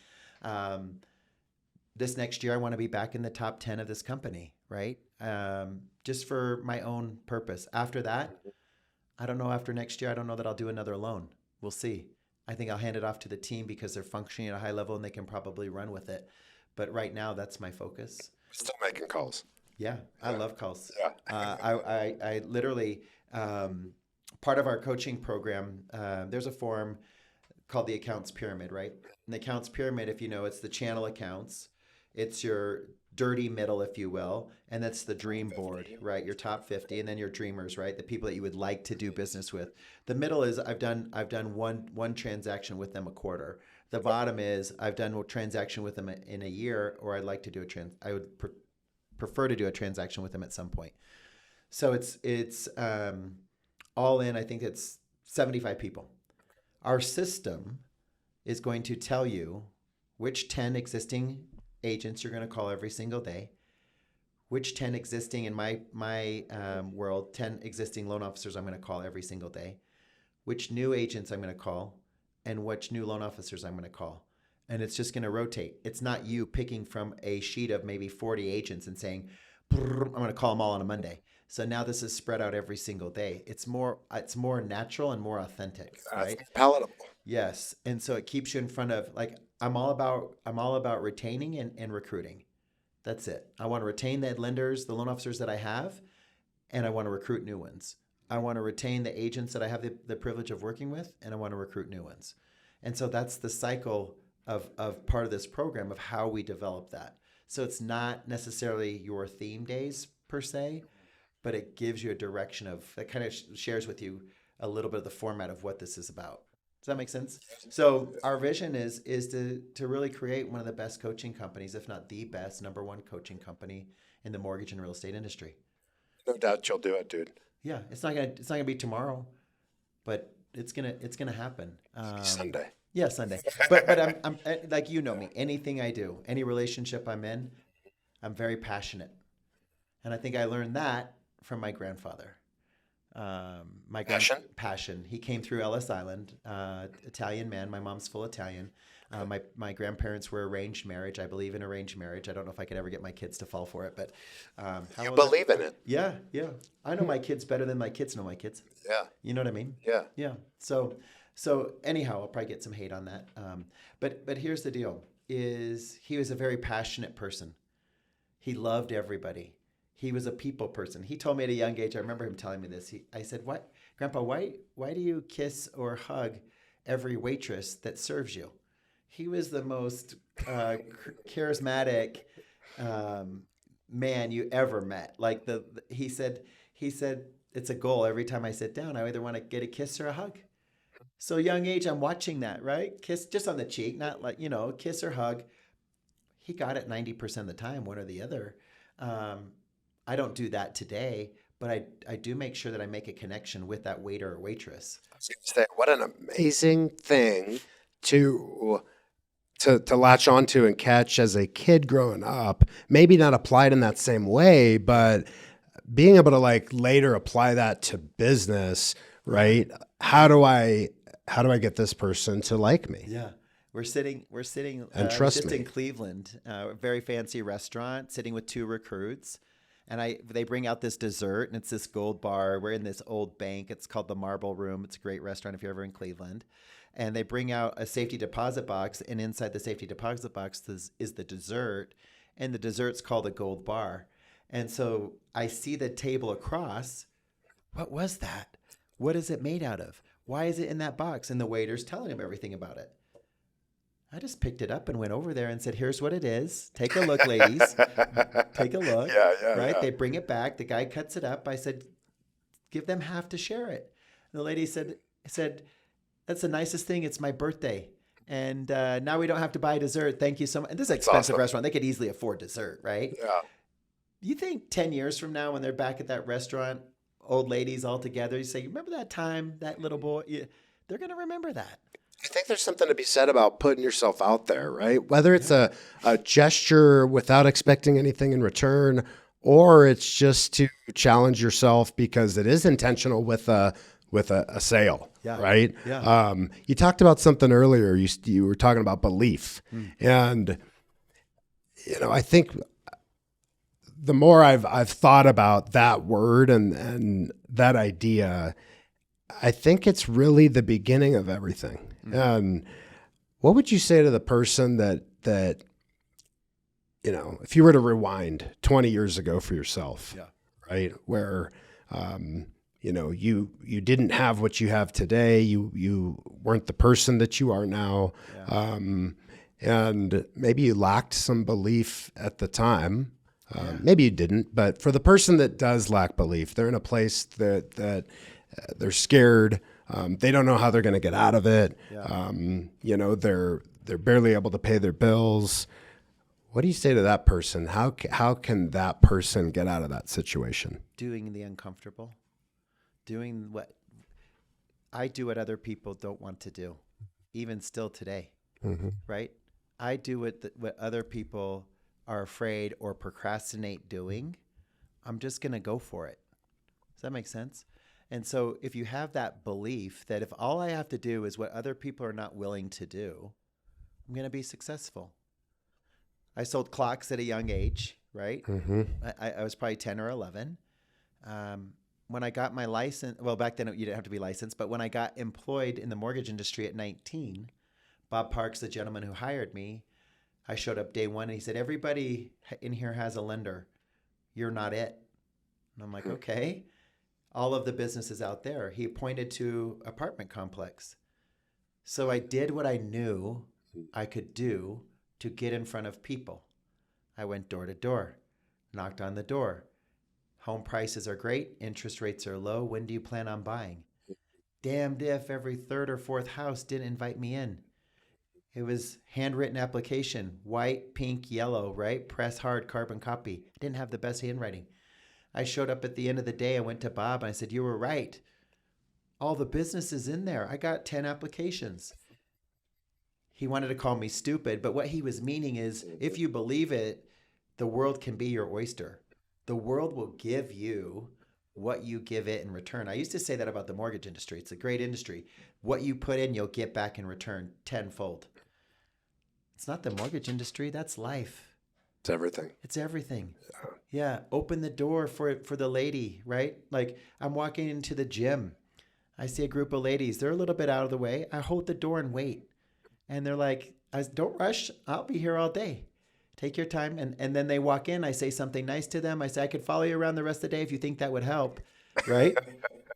This next year, I want to be back in the top 10 of this company, right? Just for my own purpose. After that, I don't know. After next year, I don't know that I'll do another loan. We'll see. I think I'll hand it off to the team because they're functioning at a high level and they can probably run with it. But right now, that's my focus. Still making calls. Yeah, I love calls. Yeah. I literally, part of our coaching program, there's a form called the accounts pyramid, right? And the accounts pyramid, if you know, it's the channel accounts, it's your dirty middle, if you will, and that's the dream board, right? Your top 50, and then your dreamers, right? The people that you would like to do business with. The middle is I've done one transaction with them a quarter. The bottom is I've done a transaction with them in a year, or I'd like to do I would prefer to do a transaction with them at some point. So it's all in, I think it's 75 people. Our system is going to tell you which 10 existing agents you're going to call every single day, which 10 existing, in my world, 10 existing loan officers I'm going to call every single day, which new agents I'm going to call, and which new loan officers I'm going to call. And it's just going to rotate. It's not you picking from a sheet of maybe 40 agents and saying, I'm going to call them all on a Monday. So now this is spread out every single day. It's more natural and more authentic, right? Palatable. Yes. And so it keeps you in front of, like, I'm all about retaining and recruiting. That's it. I want to retain the lenders, the loan officers that I have, and I want to recruit new ones. I want to retain the agents that I have the privilege of working with, and I want to recruit new ones. And so that's the cycle of part of this program of how we develop that. So it's not necessarily your theme days per se, but it gives you a direction of, that kind of shares with you a little bit of the format of what this is about. Does that make sense? So our vision is to really create one of the best coaching companies, if not the best, number one coaching company in the mortgage and real estate industry. No doubt you'll do it, dude. Yeah, it's not gonna be tomorrow, but it's gonna happen. Sunday. Yeah, Sunday. But I'm like, you know me. Anything I do, any relationship I'm in, I'm very passionate, and I think I learned that from my grandfather. Passion. He came through Ellis Island, Italian man. My mom's full Italian. My grandparents were arranged marriage. I believe in arranged marriage. I don't know if I could ever get my kids to fall for it, but you believe in it. Yeah. I know my kids better than my kids know my kids. Yeah. You know what I mean? Yeah. So anyhow, I'll probably get some hate on that. But here's the deal: is he was a very passionate person. He loved everybody. He was a people person. He told me at a young age, I remember him telling me this. I said, "What, Grandpa, why do you kiss or hug every waitress that serves you?" He was the most charismatic man you ever met. Like he said, it's a goal. Every time I sit down, I either want to get a kiss or a hug. So young age, I'm watching that, right? Kiss just on the cheek, not like, kiss or hug. He got it 90% of the time, one or the other. I don't do that today, but I do make sure that I make a connection with that waiter or waitress. I was going to say, what an amazing thing to latch onto and catch as a kid growing up. Maybe not applied in that same way, but being able to like later apply that to business, right? How do I get this person to like me? Yeah. We're sitting and trust me. in Cleveland, a very fancy restaurant, sitting with two recruits. And they bring out this dessert, and it's this gold bar. We're in this old bank. It's called the Marble Room. It's a great restaurant if you're ever in Cleveland. And they bring out a safety deposit box, and inside the safety deposit box is the dessert, and the dessert's called a gold bar. And so I see the table across. What was that? What is it made out of? Why is it in that box? And the waiter's telling him everything about it. I just picked it up and went over there and said, "Here's what it is. Take a look, ladies. Take a look." Yeah. Right? They bring it back. The guy cuts it up. I said, "Give them half to share it." And the lady said, "That's the nicest thing. It's my birthday. And now we don't have to buy dessert. Thank you so much." And this is an expensive restaurant. They could easily afford dessert, right? Yeah. You think 10 years from now when they're back at that restaurant, old ladies all together, you say, "Remember that time, that little boy?" Yeah, they're going to remember that. I think there's something to be said about putting yourself out there, right? Whether it's a gesture without expecting anything in return, or it's just to challenge yourself because it is intentional with a sale, right? Yeah. You talked about something earlier. You were talking about belief, and I think the more I've thought about that word and that idea, I think it's really the beginning of everything. And what would you say to the person that if you were to rewind 20 years ago for yourself, Yeah. right, where, you didn't have what you have today. You weren't the person that you are now. Yeah. And maybe you lacked some belief at the time. Maybe you didn't, but for the person that does lack belief, they're in a place that they're scared. They don't know how they're going to get out of it. Yeah. They're barely able to pay their bills. What do you say to that person? How can that person get out of that situation? Doing the uncomfortable, doing what I do, what other people don't want to do, even still today, right? I do what other people are afraid or procrastinate doing. I'm just going to go for it. Does that make sense? And so if you have that belief that if all I have to do is what other people are not willing to do, I'm going to be successful. I sold clocks at a young age, right? I was probably 10 or 11. When I got my license, well, back then you didn't have to be licensed, but when I got employed in the mortgage industry at 19, Bob Parks, the gentleman who hired me, I showed up day one and he said, everybody in here has a lender. You're not it. And I'm like, okay. All of the businesses out there. He pointed to apartment complex. So I did what I knew I could do to get in front of people. I went door to door, knocked on the door. Home prices are great. Interest rates are low. When do you plan on buying? Damned if every third or fourth house didn't invite me in. It was handwritten application, white, pink, yellow, right? Press hard, carbon copy. I didn't have the best handwriting. I showed up at the end of the day. I went to Bob and I said, you were right. All the business is in there. I got 10 applications. He wanted to call me stupid, but what he was meaning is if you believe it, the world can be your oyster. The world will give you what you give it in return. I used to say that about the mortgage industry. It's a great industry. What you put in, you'll get back in return tenfold. It's not the mortgage industry. That's life. It's everything. It's everything. Yeah. Open the door for the lady, right? Like I'm walking into the gym. I see a group of ladies. They're a little bit out of the way. I hold the door and wait. And they're like, don't rush. I'll be here all day. Take your time. And then they walk in. I say something nice to them. I say, I could follow you around the rest of the day if you think that would help. Right?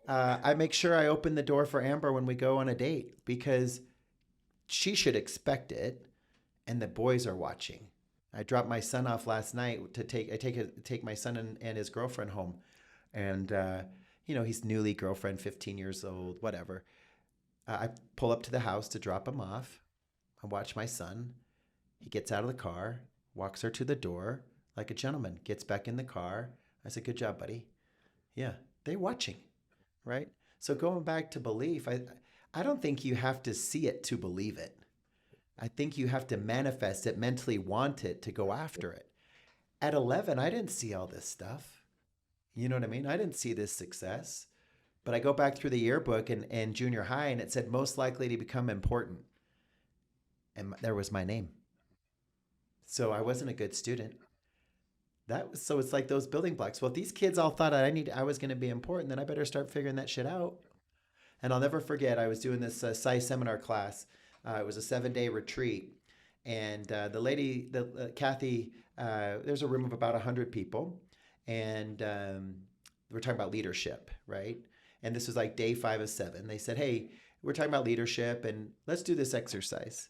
I make sure I open the door for Amber when we go on a date because she should expect it. And the boys are watching. I dropped my son off last night to take my son and his girlfriend home. And, he's newly girlfriend, 15 years old, whatever. I pull up to the house to drop him off. I watch my son. He gets out of the car, walks her to the door like a gentleman, gets back in the car. I said, good job, buddy. Yeah, they're watching, right? So going back to belief, I don't think you have to see it to believe it. I think you have to manifest it, mentally want it to go after it. At 11, I didn't see all this stuff. You know what I mean? I didn't see this success. But I go back through the yearbook in junior high and it said most likely to become important. And there was my name. So I wasn't a good student. So it's like those building blocks. Well, if these kids all thought I was going to be important, then I better start figuring that shit out. And I'll never forget, I was doing this PSY seminar class. It was a 7-day retreat. And the lady, Kathy, there's a room of about 100 people. And we're talking about leadership, right? And this was like day 5 of 7. They said, hey, we're talking about leadership and let's do this exercise.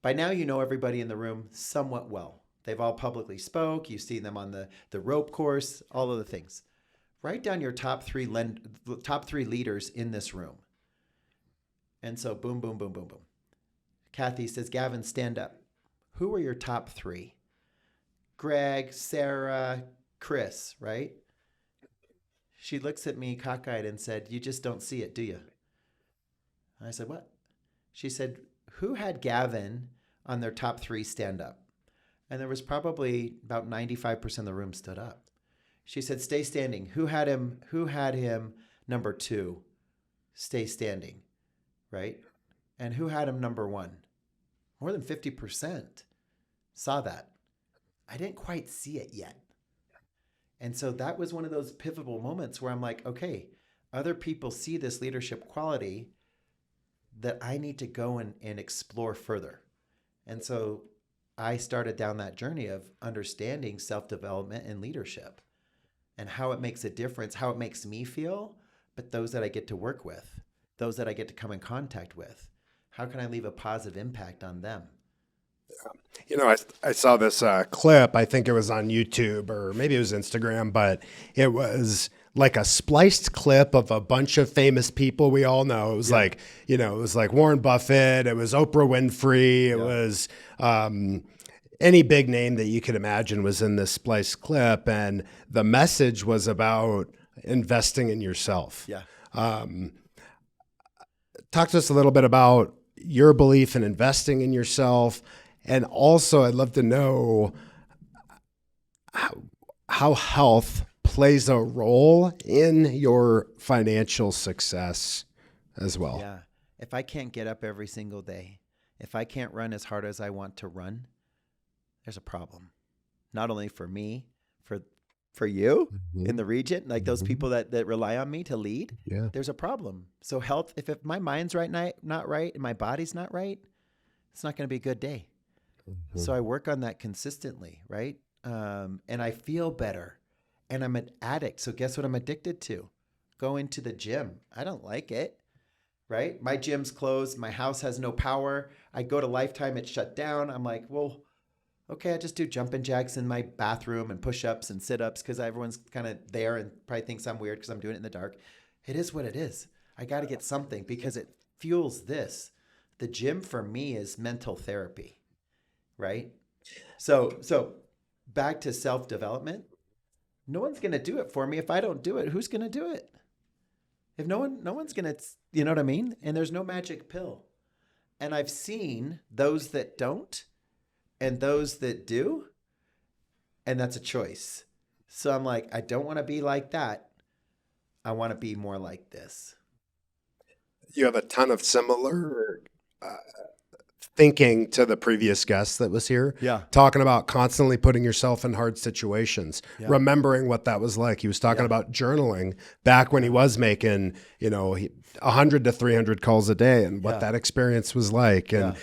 By now, you know everybody in the room somewhat well. They've all publicly spoke. You've seen them on the rope course, all of the things. Write down your top three leaders in this room. And so boom, boom, boom, boom, boom. Kathy says, Gavin, stand up. Who are your top 3? Greg, Sarah, Chris, right? She looks at me cockeyed and said, you just don't see it, do you? I said, what? She said, who had Gavin on their top 3 stand up? And there was probably about 95% of the room stood up. She said, stay standing. Who had him number 2? Stay standing, right? And who had him number 1? More than 50% saw that. I didn't quite see it yet. And so that was one of those pivotal moments where I'm like, okay, other people see this leadership quality that I need to go and explore further. And so I started down that journey of understanding self-development and leadership and how it makes a difference, how it makes me feel, but those that I get to work with, those that I get to come in contact with, how can I leave a positive impact on them? You know, I saw this clip. I think it was on YouTube or maybe it was Instagram, but it was like a spliced clip of a bunch of famous people we all know. It was like, you know, it was like Warren Buffett. It was Oprah Winfrey. It was any big name that you could imagine was in this spliced clip. And the message was about investing in yourself. Yeah. Talk to us a little bit about your belief in investing in yourself. And also, I'd love to know how health plays a role in your financial success as well. Yeah. If I can't get up every single day, if I can't run as hard as I want to run, there's a problem. Not only for me, for you in the region, like those people that rely on me to lead, there's a problem. So health, if my mind's not right and my body's not right, it's not going to be a good day. So I work on that consistently, right? And I feel better. And I'm an addict. So guess what I'm addicted to? Going to the gym. I don't like it, right? My gym's closed. My house has no power. I go to Lifetime, it's shut down. I'm like, well, okay, I just do jumping jacks in my bathroom and push-ups and sit-ups because everyone's kind of there and probably thinks I'm weird because I'm doing it in the dark. It is what it is. I got to get something because it fuels this. The gym for me is mental therapy, right? So back to self-development. No one's going to do it for me. If I don't do it, who's going to do it? If no one's going to, you know what I mean? And there's no magic pill. And I've seen those that don't and those that do, and that's a choice. So I'm like, I don't want to be like that. I want to be more like this. You have a ton of similar thinking to the previous guest that was here. Yeah. Talking about constantly putting yourself in hard situations, remembering what that was like. He was talking about journaling back when he was making, 100 to 300 calls a day and what that experience was like. And,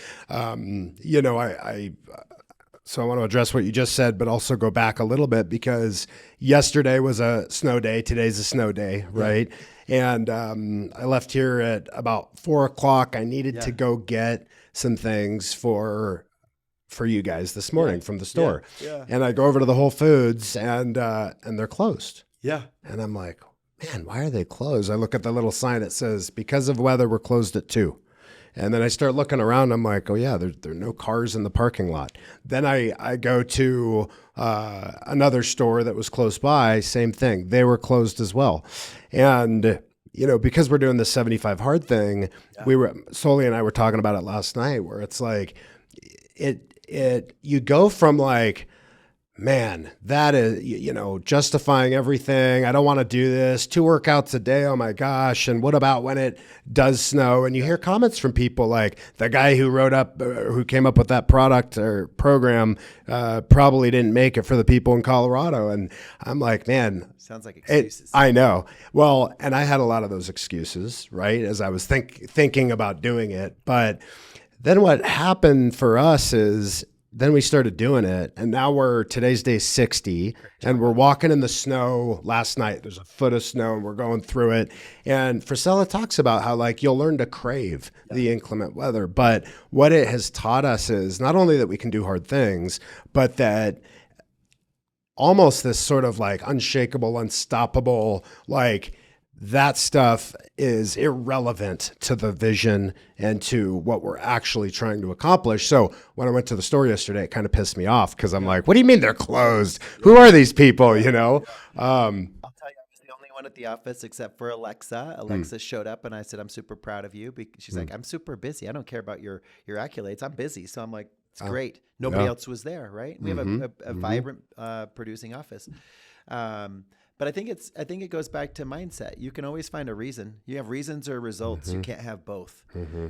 so I want to address what you just said, but also go back a little bit because yesterday was a snow day. Today's a snow day, right? And I left here at about 4:00. I needed to go get some things for you guys this morning from the store. And I go over to the Whole Foods and they're closed. Yeah. And I'm like, man, why are they closed? I look at the little sign that says, because of weather, we're closed at 2:00. And then I start looking around. I'm like, oh, yeah, there are no cars in the parking lot. Then I go to another store that was close by. Same thing. They were closed as well. And, because we're doing the 75 hard thing, Soli and I were talking about it last night where it's like you go from like, man, that is, justifying everything. I don't want to do this. 2 workouts a day. Oh my gosh. And what about when it does snow? And you hear comments from people like the guy who came up with that product or program probably didn't make it for the people in Colorado. And I'm like, man, sounds like excuses. I know. Well, and I had a lot of those excuses, right? As I was thinking about doing it. But then what happened for us is, then we started doing it, and now today's day 60, and we're walking in the snow. Last night, there's a foot of snow, and we're going through it. And Frisella talks about how, like, you'll learn to crave the inclement weather. But what it has taught us is not only that we can do hard things, but that almost this sort of, like, unshakable, unstoppable, like, that stuff is irrelevant to the vision and to what we're actually trying to accomplish. So when I went to the store yesterday, it kind of pissed me off because I'm like, what do you mean they're closed? Who are these people? I'll tell you, I was the only one at the office except for Alexa. Alexa showed up and I said, I'm super proud of you. She's like, I'm super busy. I don't care about your accolades. I'm busy. So I'm like, it's great. Nobody else was there, right? We have a vibrant producing office. But I think it goes back to mindset. You can always find a reason. You have reasons or results. You can't have both.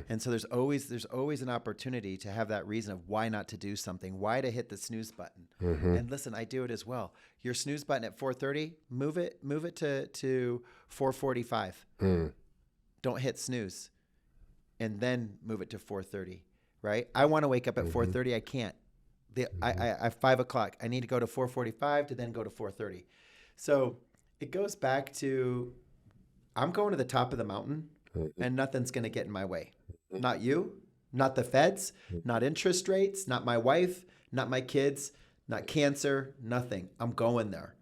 And so there's always an opportunity to have that reason of why not to do something, why to hit the snooze button. And listen, I do it as well. Your snooze button at 4:30, move it to 4:45. Don't hit snooze, and then move it to 4:30. Right? I want to wake up at 4:30. I can't. I 5 o'clock. I need to go to 4:45 to then go to 4:30. So it goes back to I'm going to the top of the mountain and nothing's going to get in my way. Not you, not the feds, not interest rates, not my wife, not my kids, not cancer, nothing. I'm going there.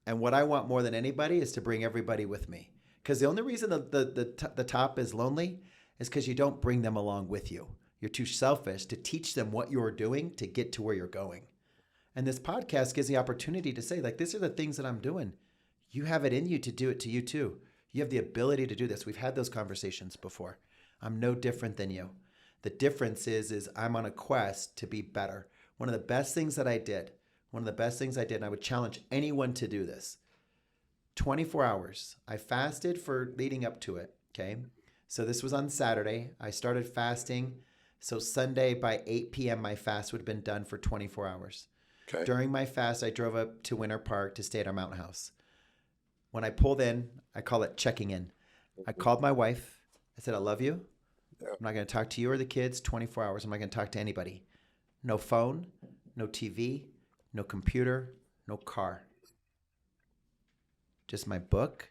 And what I want more than anybody is to bring everybody with me. Because the only reason the top is lonely is because you don't bring them along with you. You're too selfish to teach them what you're doing to get to where you're going. And this podcast gives the opportunity to say, like, these are the things that I'm doing. You have it in you to do it to you too. You have the ability to do this. We've had those conversations before. I'm no different than you. The difference is I'm on a quest to be better. One of the best things that I did, and I would challenge anyone to do this, 24 hours. I fasted for leading up to it, okay? So this was on Saturday. I started fasting. So Sunday by 8 p.m., my fast would have been done for 24 hours. Okay. During my fast, I drove up to Winter Park to stay at our mountain house. When I pulled in, I call it checking in. I called my wife. I said, I love you. Yeah. I'm not going to talk to you or the kids 24 hours. I'm not going to talk to anybody. No phone, no TV, no computer, no car. Just my book,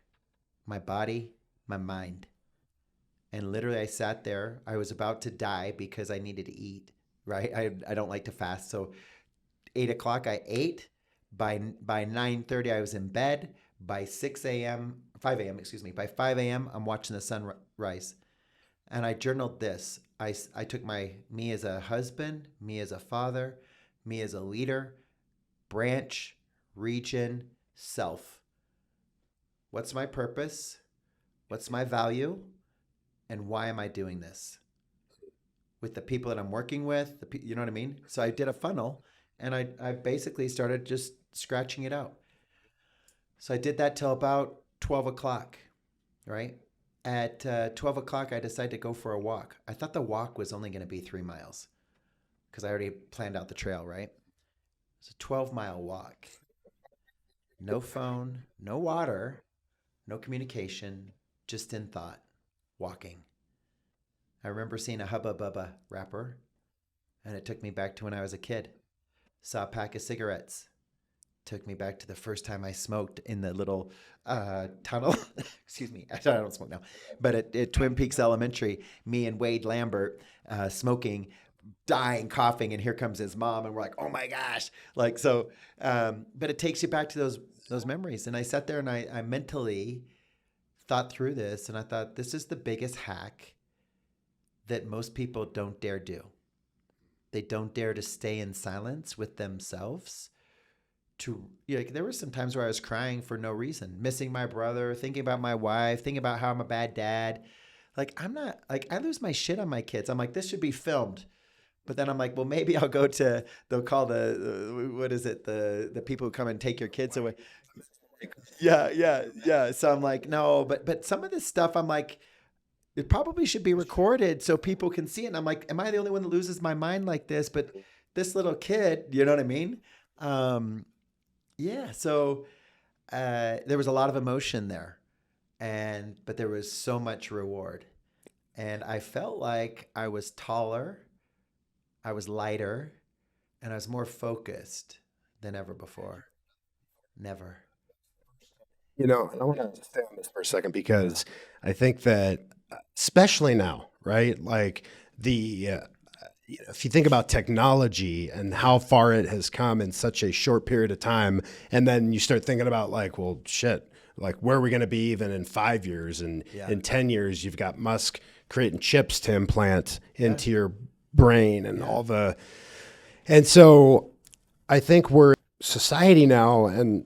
my body, my mind. And literally I sat there. I was about to die because I needed to eat, right? I don't like to fast. So 8 o'clock I ate. By 9:30 I was in bed. By 5 a.m., by 5 a.m. I'm watching the sunrise. And I journaled this. I took me as a husband, me as a father, me as a leader, branch, region, self. What's my purpose? What's my value? And why am I doing this? With the people that I'm working with, you know what I mean? So I did a funnel and I basically started just scratching it out. So I did that till about 12 o'clock, right? At 12 o'clock, I decided to go for a walk. I thought the walk was only going to be 3 miles because I already planned out the trail, right? It's a 12-mile walk. No phone, no water, no communication, just in thought, walking. I remember seeing a Hubba Bubba wrapper, and it took me back to when I was a kid. Saw a pack of cigarettes. Took me back to the first time I smoked in the little tunnel. Excuse me, I don't smoke now. But at Twin Peaks Elementary, me and Wade Lambert smoking, dying, coughing, and here comes his mom, and we're like, oh my gosh. Like, so, but it takes you back to those memories. And I sat there and I mentally thought through this, and I thought, this is the biggest hack that most people don't dare do. They don't dare to stay in silence with themselves. There were some times where I was crying for no reason, missing my brother, thinking about my wife, thinking about how I'm a bad dad. Like, I lose my shit on my kids. I'm like, this should be filmed. But then I'm like, well, maybe I'll go to, they'll call the people who come and take your kids away. Yeah. So I'm like, no, but some of this stuff, I'm like, it probably should be recorded so people can see it. And I'm like, am I the only one that loses my mind like this? But this little kid, you know what I mean? Yeah. So there was a lot of emotion there, but there was so much reward. And I felt like I was taller, I was lighter, and I was more focused than ever before. Never. You know, and I want to stay on this for a second because I think that, especially now, right? Like if you think about technology and how far it has come in such a short period of time, and then you start thinking about like, well, shit, like where are we going to be even in 5 years? And in 10 years, you've got Musk creating chips to implant into your brain and and so I think we're society now and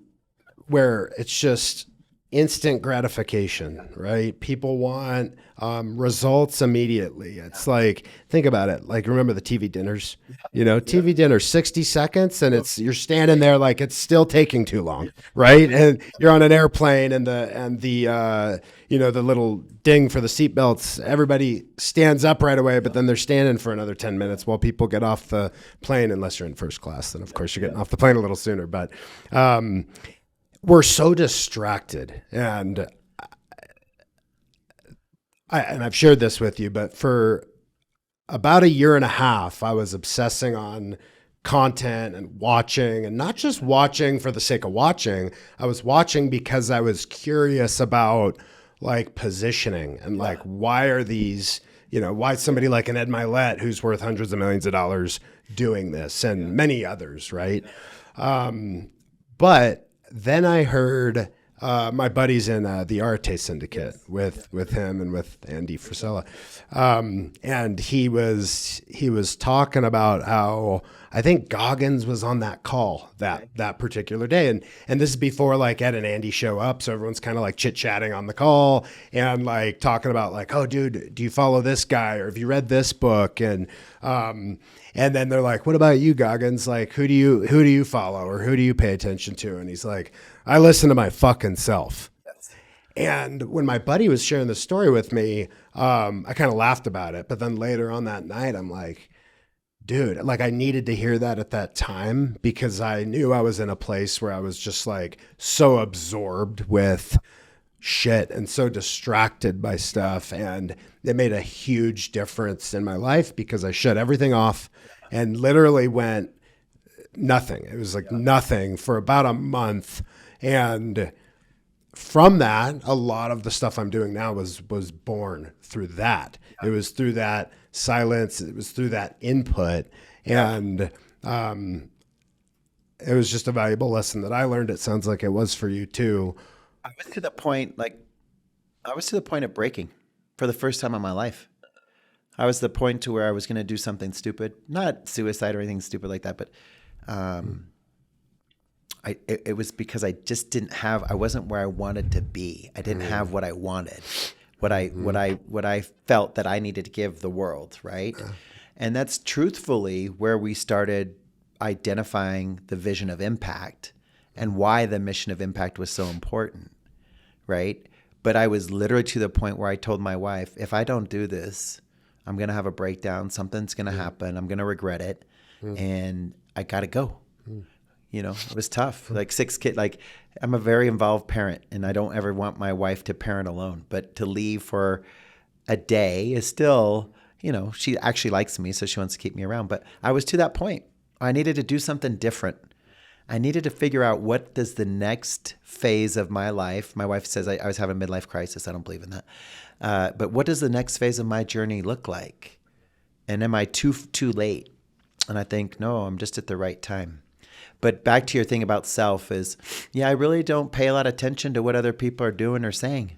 where it's just instant gratification, right? People want results immediately. It's like, think about it. Like, remember the TV dinners, TV dinner, 60 seconds and you're standing there like it's still taking too long, right? And you're on an airplane and the little ding for the seatbelts, everybody stands up right away, but then they're standing for another 10 minutes while people get off the plane, unless you're in first class, then of course you're getting off the plane a little sooner. But we're so distracted, and I've shared this with you, but for about a year and a half, I was obsessing on content and watching, and not just watching for the sake of watching. I was watching because I was curious about like positioning and like, why are these, why is somebody like an Ed Milet, who's worth hundreds of millions of dollars, doing this, and many others, right? But then I heard my buddies in the Arte Syndicate with him and with Andy Frisella, and he was talking about how I think Goggins was on that call that particular day, and this is before like Ed and Andy show up, so everyone's kind of like chit chatting on the call and like talking about like, oh dude, do you follow this guy, or have you read this book, and then they're like, what about you, Goggins? Like, who do you follow, or who do you pay attention to? And he's like, I listen to my fucking self. And when my buddy was sharing the story with me, I kind of laughed about it. But then later on that night, I'm like, dude, like I needed to hear that at that time, because I knew I was in a place where I was just like so absorbed with shit and so distracted by stuff. And it made a huge difference in my life, because I shut everything off and literally went nothing. It was like nothing for about a month. And from that, a lot of the stuff I'm doing now was born through that. It was through that silence. It was through that input. And it was just a valuable lesson that I learned. It sounds like it was for you too. I was to the point of breaking for the first time in my life. I was the point to where I was going to do something stupid, not suicide or anything stupid like that, but it was because I just I wasn't where I wanted to be. I didn't have what I wanted, what I felt that I needed to give the world, right? And that's truthfully where we started identifying the vision of impact and why the mission of impact was so important, right? But I was literally to the point where I told my wife, if I don't do this, I'm going to have a breakdown. Something's going to happen. I'm going to regret it. And I got to go. It was tough. Like 6 kids, like I'm a very involved parent, and I don't ever want my wife to parent alone, but to leave for a day is still, she actually likes me, so she wants to keep me around. But I was to that point. I needed to do something different. I needed to figure out, what does the next phase of my life, my wife says I was having a midlife crisis. I don't believe in that. But what does the next phase of my journey look like? And am I too late? And I think, no, I'm just at the right time. But back to your thing about self is, I really don't pay a lot of attention to what other people are doing or saying.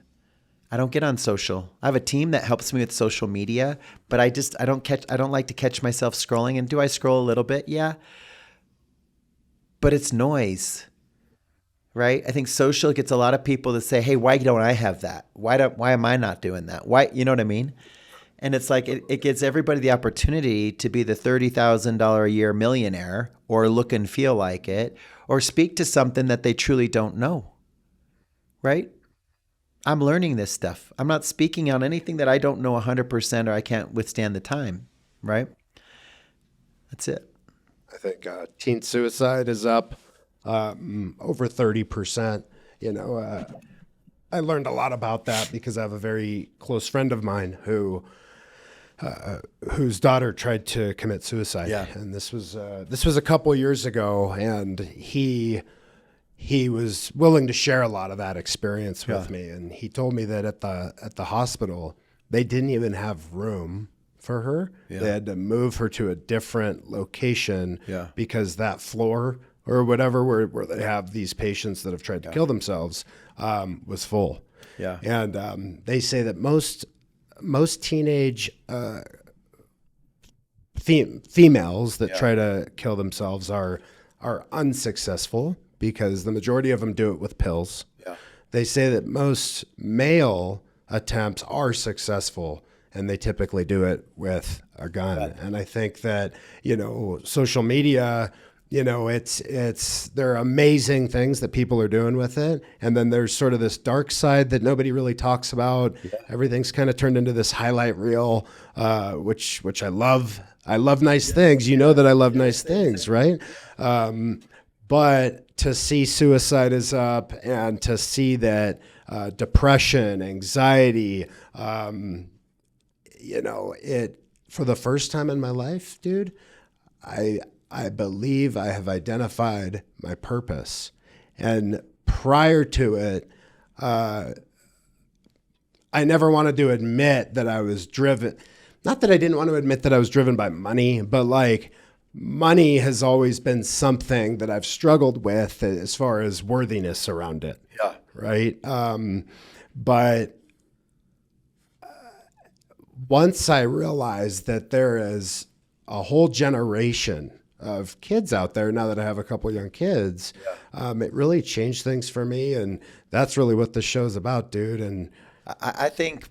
I don't get on social. I have a team that helps me with social media, but I don't like to catch myself scrolling. And do I scroll a little bit? Yeah. But it's noise, right? I think social gets a lot of people to say, hey, why don't I have that? Why am I not doing that? Why, you know what I mean? And it's like, it gives everybody the opportunity to be the $30,000 a year millionaire, or look and feel like it, or speak to something that they truly don't know, right? I'm learning this stuff. I'm not speaking on anything that I don't know 100% or I can't withstand the time, right? That's it. I think teen suicide is up over 30%. I learned a lot about that because I have a very close friend of mine whose daughter tried to commit suicide. Yeah. And this was a couple years ago, and he was willing to share a lot of that experience with me. And he told me that at the hospital, they didn't even have room for her. Yeah. They had to move her to a different location because that floor or whatever where they have these patients that have tried to kill themselves was full. Yeah. And they say that most teenage females that try to kill themselves are unsuccessful, because the majority of them do it with pills. Yeah. They say that most male attempts are successful, and they typically do it with a gun. Right. And I think that, social media, there are amazing things that people are doing with it. And then there's sort of this dark side that nobody really talks about. Yeah. Everything's kind of turned into this highlight reel, which I love. I love nice things. That I love nice things, right? But to see suicide is up, and to see that depression, anxiety, it for the first time in my life, dude, I believe I have identified my purpose. And prior to it, I never wanted to admit that I was driven. Not that I didn't want to admit that I was driven by money, but like money has always been something that I've struggled with as far as worthiness around it. Yeah. Right. But once I realized that there is a whole generation of kids out there, now that I have a couple young kids, it really changed things for me. And that's really what the show's about, dude. And I think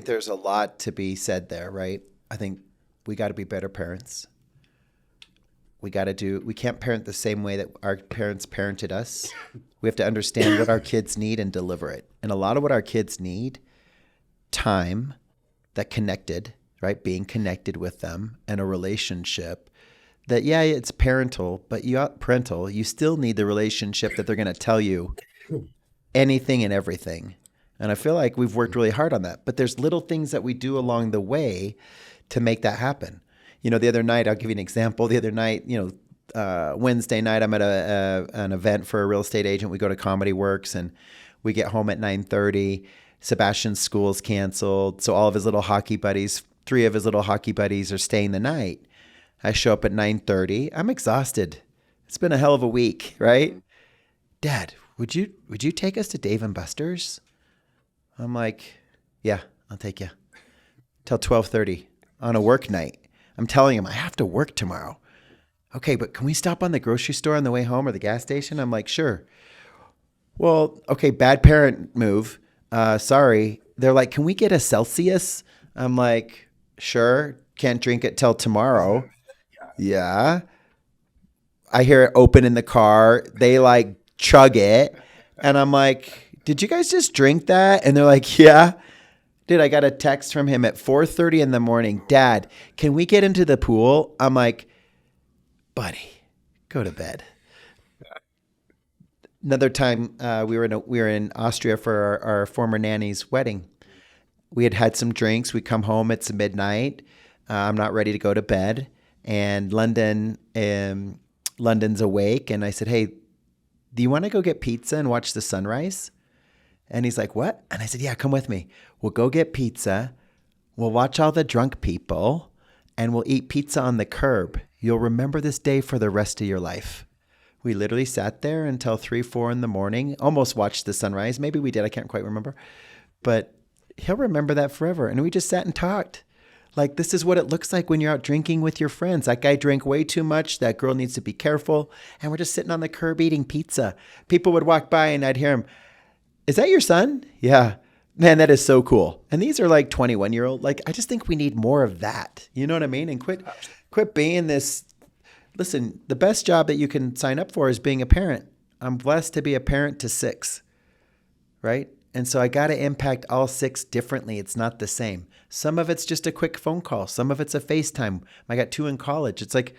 there's a lot to be said there, right? I think we got to be better parents. We can't parent the same way that our parents parented us. We have to understand what our kids need and deliver it. And a lot of what our kids need, time, that connected, right? Being connected with them, and a relationship that, yeah, it's parental, but you still need the relationship that they're going to tell you anything and everything. And I feel like we've worked really hard on that, but there's little things that we do along the way to make that happen. The other night, I'll give you an example. The other night, Wednesday night, I'm at an event for a real estate agent. We go to Comedy Works, and we get home at 9:30. Sebastian's school's canceled, so all of his little hockey buddies, 3 of his little hockey buddies, are staying the night. I show up at 9:30. I'm exhausted. It's been a hell of a week, right? Dad, would you take us to Dave & Buster's? I'm like, yeah, I'll take you. Till 12:30 on a work night. I'm telling him I have to work tomorrow. Okay, but can we stop on the grocery store on the way home or the gas station? I'm like, sure. Well, okay, bad parent move. Sorry. They're like, can we get a Celsius? I'm like, sure. Can't drink it till tomorrow. Yeah. I hear it open in the car. They like chug it. And I'm like, did you guys just drink that? And they're like, yeah. Dude, I got a text from him at 4:30 in the morning. Dad, can we get into the pool? I'm like, buddy, go to bed. Another time, we were in Austria for our former nanny's wedding. We had some drinks. We come home. It's midnight. I'm not ready to go to bed. And London's awake. And I said, hey, do you want to go get pizza and watch the sunrise? And he's like, what? And I said, yeah, come with me. We'll go get pizza. We'll watch all the drunk people, and we'll eat pizza on the curb. You'll remember this day for the rest of your life. We literally sat there until 3, 4 in the morning, almost watched the sunrise. Maybe we did. I can't quite remember. But he'll remember that forever. And we just sat and talked. Like, this is what it looks like when you're out drinking with your friends. That guy drank way too much. That girl needs to be careful. And we're just sitting on the curb eating pizza. People would walk by and I'd hear him, is that your son? Yeah. Man, that is so cool. And these are like 21-year-old. Like, I just think we need more of that. You know what I mean? And quit being this. Listen, the best job that you can sign up for is being a parent. I'm blessed to be a parent to 6, right? And so I got to impact all 6 differently. It's not the same. Some of it's just a quick phone call. Some of it's a FaceTime. I got 2 in college. It's like,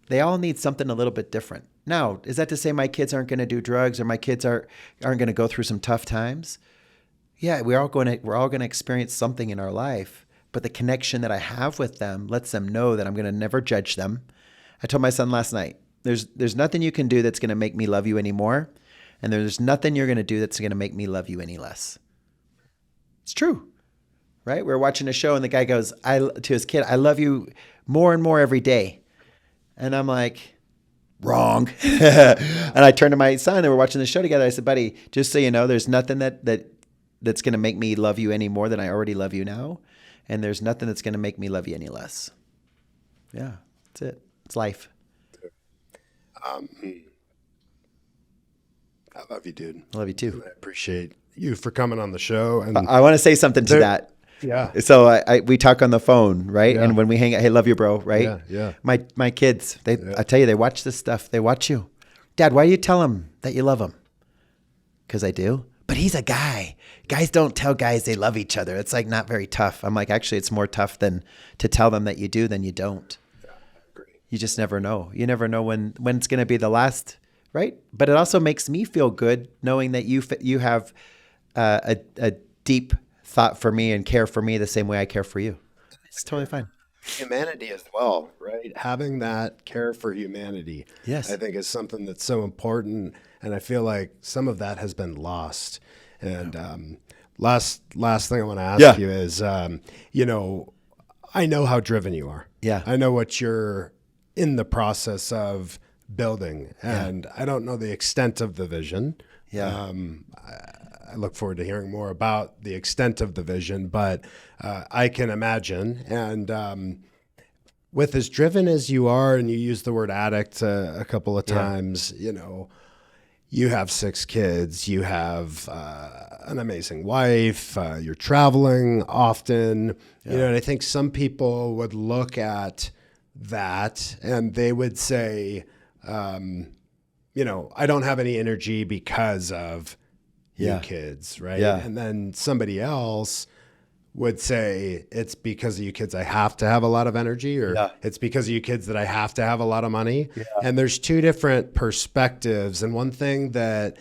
they all need something a little bit different. Now, is that to say my kids aren't going to do drugs or my kids aren't going to go through some tough times? Yeah, we're all going to experience something in our life. But the connection that I have with them lets them know that I'm going to never judge them. I told my son last night, there's nothing you can do that's going to make me love you anymore. And there's nothing you're going to do that's going to make me love you any less. It's true, right? We were watching a show and the guy goes to his kid, I love you more and more every day. And I'm like, wrong. And I turned to my son and we're watching the show together. I said, buddy, just so you know, there's nothing that's going to make me love you any more than I already love you now. And there's nothing that's going to make me love you any less. Yeah, that's it. It's life. I love you, dude. I love you too. I appreciate you for coming on the show. And I want to say something to that. Yeah. So we talk on the phone, right? Yeah. And when we hang out, hey, love you, bro, right? Yeah. My kids, I tell you, they watch this stuff. They watch you. Dad, why do you tell them that you love them? Because I do. But he's a guy. Guys don't tell guys they love each other. It's like not very tough. I'm like, actually, it's more tough than to tell them that you do than you don't. Yeah, I agree. You just never know. You never know when it's going to be the last, right? But it also makes me feel good knowing that you have a deep thought for me and care for me the same way I care for you. It's totally fine. humanity as well, right? Having that care for humanity, Yes. I think is something that's so important, and I feel like some of that has been lost. And last thing I want to ask you is, you know, I know how driven you are. Yeah. I know what you're in the process of building, and I don't know the extent of the vision. Yeah. I look forward to hearing more about the extent of the vision, but I can imagine. And with as driven as you are, and you use the word addict a couple of times, you know, you have 6 kids, you have an amazing wife, you're traveling often, you know, and I think some people would look at that and they would say, you know, I don't have any energy because of you kids, right? Yeah. And then somebody else would say, it's because of you kids I have to have a lot of energy, or it's because of you kids that I have to have a lot of money. Yeah. And there's 2 different perspectives. And one thing that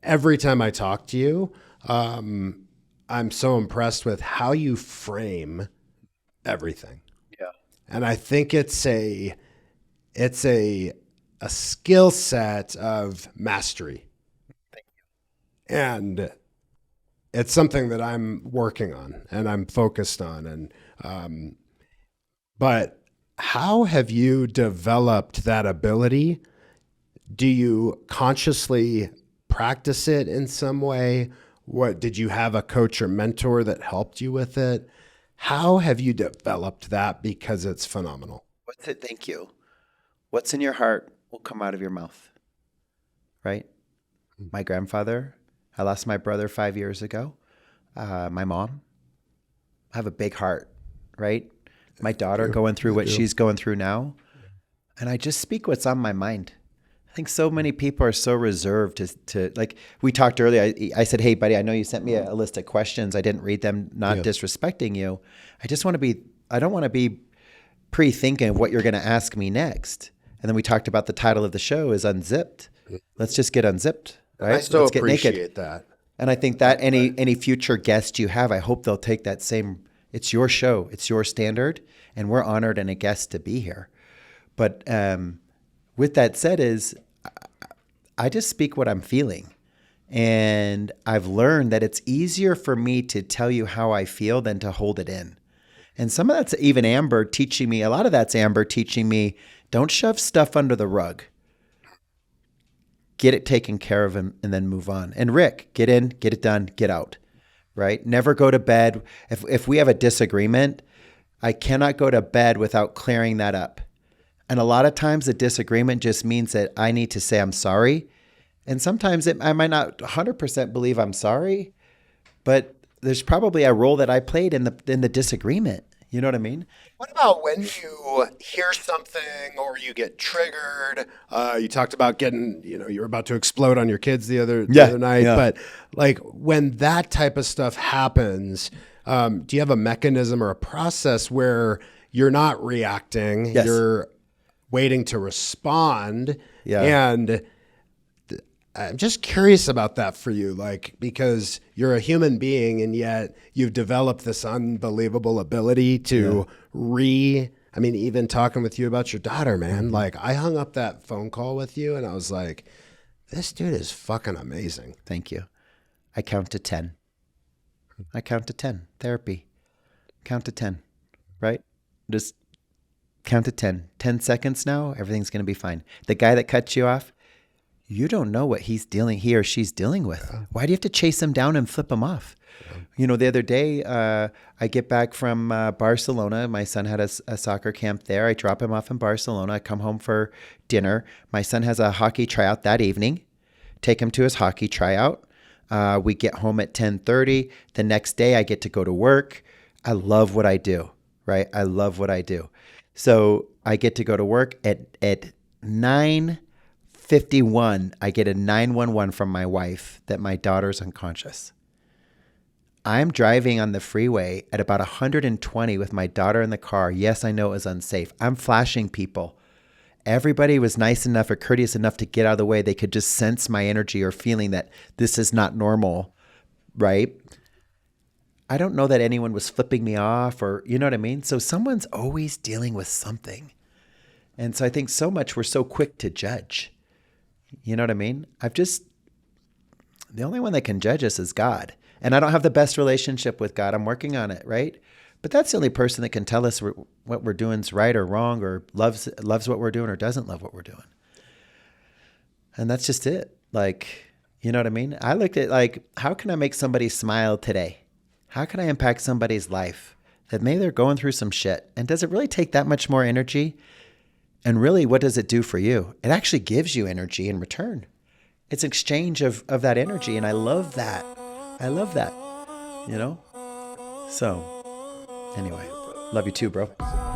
every time I talk to you, I'm so impressed with how you frame everything. Yeah. And I think it's a skill set of mastery. Thank you. And it's something that I'm working on and I'm focused on. And, but how have you developed that ability? Do you consciously practice it in some way? What, did you have a coach or mentor that helped you with it? How have you developed that? Because it's phenomenal. What's it? Thank you. What's in your heart will come out of your mouth, right? My grandfather, I lost my brother 5 years ago. My mom, I have a big heart, right? My daughter going through what she's going through now. And I just speak what's on my mind. I think so many people are so reserved to like we talked earlier. I said, hey, buddy, I know you sent me a list of questions. I didn't read them, not disrespecting you. I don't want to be pre-thinking of what you're going to ask me next. And then we talked about the title of the show is Unzipped. Let's just get unzipped, right? I still Let's get appreciate naked. that. And I think that any future guest you have, I hope they'll take that same, it's your show, it's your standard, and we're honored and a guest to be here. But with that said I just speak what I'm feeling. And I've learned that it's easier for me to tell you how I feel than to hold it in. And some of that's even Amber teaching me, a lot of that's Amber teaching me, don't shove stuff under the rug. Get it taken care of and then move on. And Rick, get in, get it done, get out, right? Never go to bed. If we have a disagreement, I cannot go to bed without clearing that up. And a lot of times the disagreement just means that I need to say I'm sorry. And sometimes I might not 100% believe I'm sorry, but there's probably a role that I played in the disagreement. You know what I mean? What about when you hear something or you get triggered? You talked about getting, you know, you were about to explode on your kids the other night. Yeah. But like when that type of stuff happens, do you have a mechanism or a process where you're not reacting, you're waiting to respond? Yeah. And I'm just curious about that for you, like, because you're a human being and yet you've developed this unbelievable ability to even talking with you about your daughter, man, like I hung up that phone call with you and I was like, this dude is fucking amazing. Thank you. I count to 10. Therapy. Count to 10, right? Just count to 10. 10 seconds now, everything's going to be fine. The guy that cuts you off, you don't know what he or she's dealing with. Yeah. Why do you have to chase him down and flip him off? Yeah. You know, the other day, I get back from Barcelona. My son had a soccer camp there. I drop him off in Barcelona. I come home for dinner. My son has a hockey tryout that evening. Take him to his hockey tryout. We get home at 10:30. The next day, I get to go to work. I love what I do, right? I love what I do. So I get to go to work at 9:51, I get a 911 from my wife that my daughter's unconscious. I'm driving on the freeway at about 120 with my daughter in the car. Yes, I know it was unsafe. I'm flashing people. Everybody was nice enough or courteous enough to get out of the way. They could just sense my energy or feeling that this is not normal, right? I don't know that anyone was flipping me off or, you know what I mean? So someone's always dealing with something. And so I think so much we're so quick to judge. You know what I mean? The only one that can judge us is God. And I don't have the best relationship with God. I'm working on it, right? But that's the only person that can tell us what we're doing is right or wrong, or loves what we're doing or doesn't love what we're doing. And that's just it. Like, you know what I mean? I looked at like, how can I make somebody smile today? How can I impact somebody's life that maybe they're going through some shit? And does it really take that much more energy? And really, what does it do for you? It actually gives you energy in return. It's an exchange of that energy. And I love that. I love that, you know? So anyway, love you too, bro.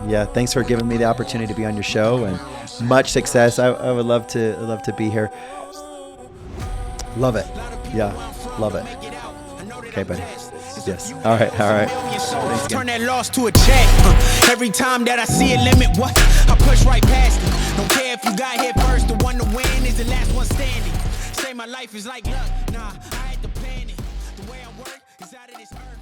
Yeah, thanks for giving me the opportunity to be on your show, and much success. I would love to be here. Love it. Yeah, love it. Okay, buddy. Yes. All right. Thanks turn that loss to a check. Every time that I see a limit, I push right past it. Don't care if you got here first, the one to win is the last one standing. Say my life is like luck. Nah, I had to plan it. The way I work is out of this earth.